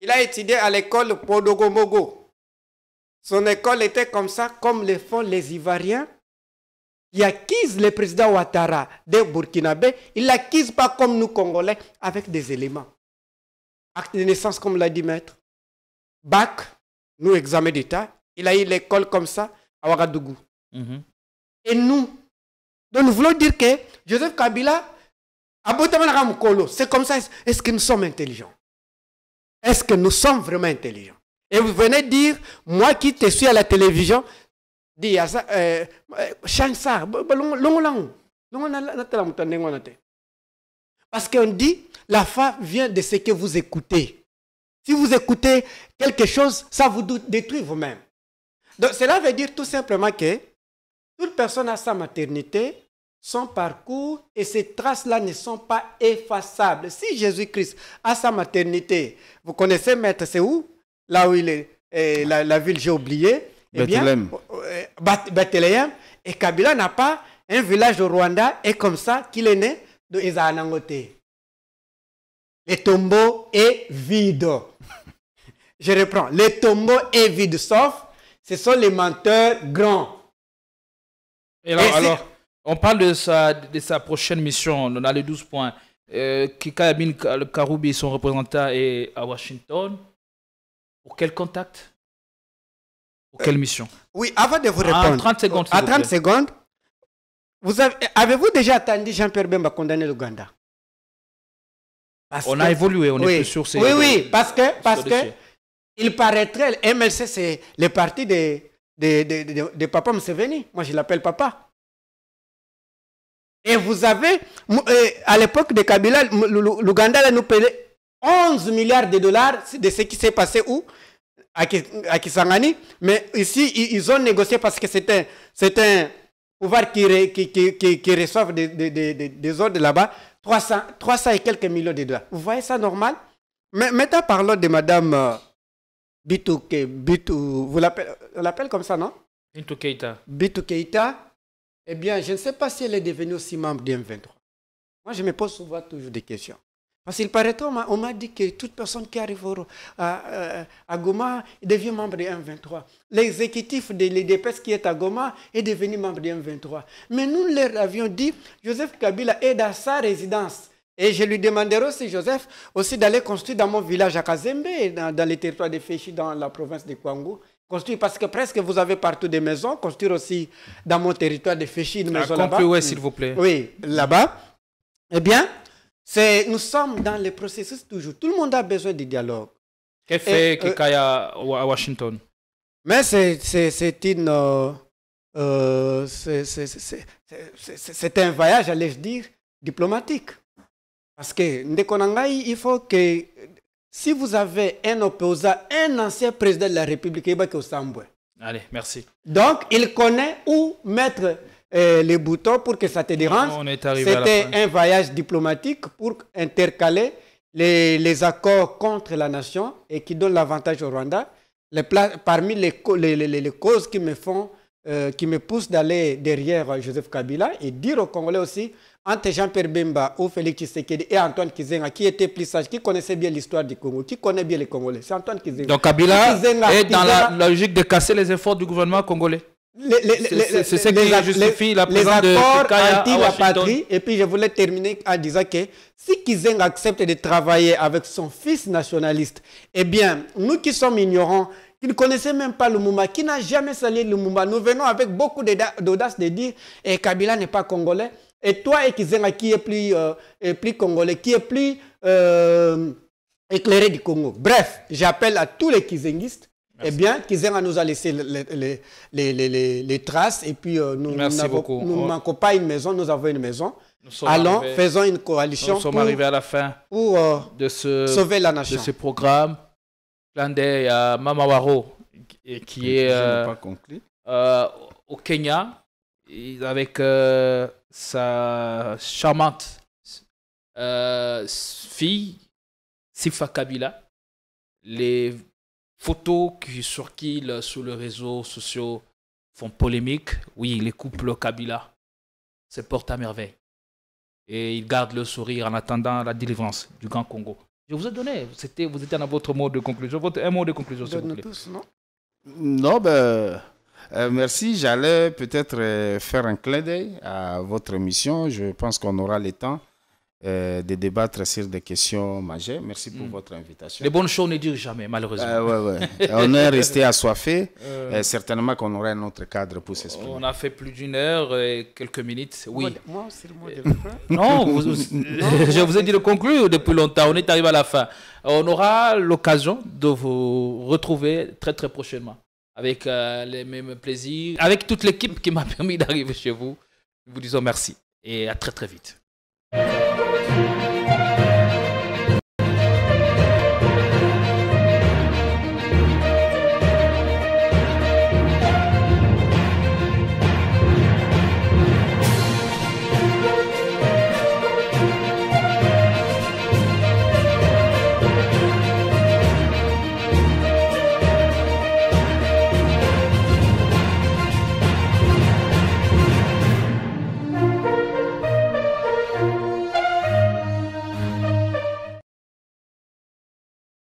il a étudié à l'école Podogomogo. Son école était comme ça, comme le font les Ivoiriens. Ils acquisent le président Ouattara des Burkinabé. Ils l'acquisent pas comme nous Congolais, avec des éléments. Acte de naissance, comme l'a dit Maître. Bac, nous, examen d'État. Il a eu l'école comme ça, à Ouagadougou. Et nous, donc nous voulons dire que Joseph Kabila, c'est comme ça. Est-ce que nous sommes intelligents? Est-ce que nous sommes vraiment intelligents? Et vous venez dire, moi qui te suis à la télévision, dis à ça, change ça. Parce qu'on dit, la foi vient de ce que vous écoutez. Si vous écoutez quelque chose, ça vous détruit vous-même. Donc cela veut dire tout simplement que toute personne a sa maternité, son parcours, et ces traces-là ne sont pas effaçables. Si Jésus-Christ a sa maternité, vous connaissez Maître, c'est où? Là où il est, la ville, j'ai oublié. Bethléem. Bethléem. Et Kabila n'a pas un village au Rwanda, et comme ça qu'il est né de Ezanangote. Le tombeau est vide. Je reprends. Le tombeau est vide, sauf ce sont les menteurs grands. Et alors, on parle de sa prochaine mission dans les 12 points. Kika Amin Karoubi, son représentant, est à Washington. Pour quel contact? Pour quelle mission? Oui, avant de vous répondre. En 30 secondes. À 30 secondes. Avez-vous déjà attendu Jean-Pierre Bemba condamner l'Ouganda? On a évolué, on est plus sur ces... Oui, parce que il paraîtrait, MLC, c'est le parti de Papa Museveni. Moi, je l'appelle Papa. Et vous avez, à l'époque de Kabila, l'Ouganda nous payait 11 milliards de dollars de ce qui s'est passé où à Kisangani. Mais ici, ils ont négocié parce que c'est un pouvoir qui reçoit des ordres là-bas, 300 et quelques millions de dollars. Vous voyez ça normal? Mais maintenant, parlons de Madame Bintou, on l'appelle comme ça, non? Bintou Keïta. Bintou Keïta. Eh bien, je ne sais pas si elle est devenue aussi membre du M23. Moi, je me pose souvent toujours des questions. Parce qu'il paraît on m'a dit que toute personne qui arrive à Goma devient membre du M23. L'exécutif de l'EDPS qui est à Goma est devenu membre du M23. Mais nous leur avions dit, Joseph Kabila est dans sa résidence. Et je lui demanderai aussi, Joseph, aussi d'aller construire dans mon village à Kazembe, dans les territoires de Féchi, dans la province de Kwangu. Construire, parce que presque vous avez partout des maisons. Construire aussi dans mon territoire de Féchi, une maison là-bas. Oui, s'il vous plaît. Oui, là-bas. Eh bien, nous sommes dans le processus toujours. Tout le monde a besoin de dialogue. Qu'est-ce que fait Kikaya à Washington? Mais c'est un voyage, allais-je dire, diplomatique. Parce que Ndekonangai, il faut que si vous avez un opposant, un ancien président de la République, il va au Samboué. Allez, merci. Donc, il connaît où mettre les boutons pour que ça te dérange. C'était un voyage diplomatique pour intercaler les accords contre la nation et qui donnent l'avantage au Rwanda. Parmi les causes qui me poussent d'aller derrière Joseph Kabila et dire aux Congolais aussi, entre Jean-Pierre Bemba ou Félix Tshisekedi et Antoine Kizenga, qui était plus sage, qui connaissait bien l'histoire du Congo, qui connaît bien les Congolais, c'est Antoine Kizenga. Donc Kabila est dans la logique de casser les efforts du gouvernement congolais. C'est ce qui justifie la présence de Kikaya à Washington. Patrie. Et puis je voulais terminer en disant que si Kizenga accepte de travailler avec son fils nationaliste, eh bien, nous qui sommes ignorants, qui ne connaissaient même pas Lumumba, qui n'a jamais salué Lumumba, nous venons avec beaucoup d'audace de dire et Kabila n'est pas congolais. Et toi et Kizenga qui est plus congolais, qui est plus éclairé du Congo. Bref, j'appelle à tous les Kizengistes. Eh bien, Kizenga nous a laissé les traces et puis nous ne manquons pas une maison, nous avons une maison. Allons, faisons une coalition. Nous sommes arrivés à la fin de sauver la nation. De ce programme. Landais à Mamawaro, qui est au Kenya, avec sa charmante fille, Sifa Kabila. Les photos qui circulent sur les réseaux sociaux font polémique. Oui, les couples Kabila se portent à merveille. Et ils gardent le sourire en attendant la délivrance du Grand Congo. Je vous ai donné, vous étiez dans votre mot de conclusion. Un mot de conclusion, s'il vous plaît. Non, merci. J'allais peut-être faire un clin d'œil à votre émission. Je pense qu'on aura le temps de débattre sur des questions majeures. Merci pour votre invitation. Les bonnes choses ne durent jamais, malheureusement. On est resté assoiffé. Certainement qu'on aurait un autre cadre pour s'exprimer. On a fait plus d'une heure et quelques minutes. Oui. Moi, c'est le mot de la fin. Non, je vous ai dit de conclure depuis longtemps. On est arrivé à la fin. On aura l'occasion de vous retrouver très très prochainement avec les mêmes plaisirs, avec toute l'équipe qui m'a permis d'arriver chez vous. Nous vous disons merci et à très très vite.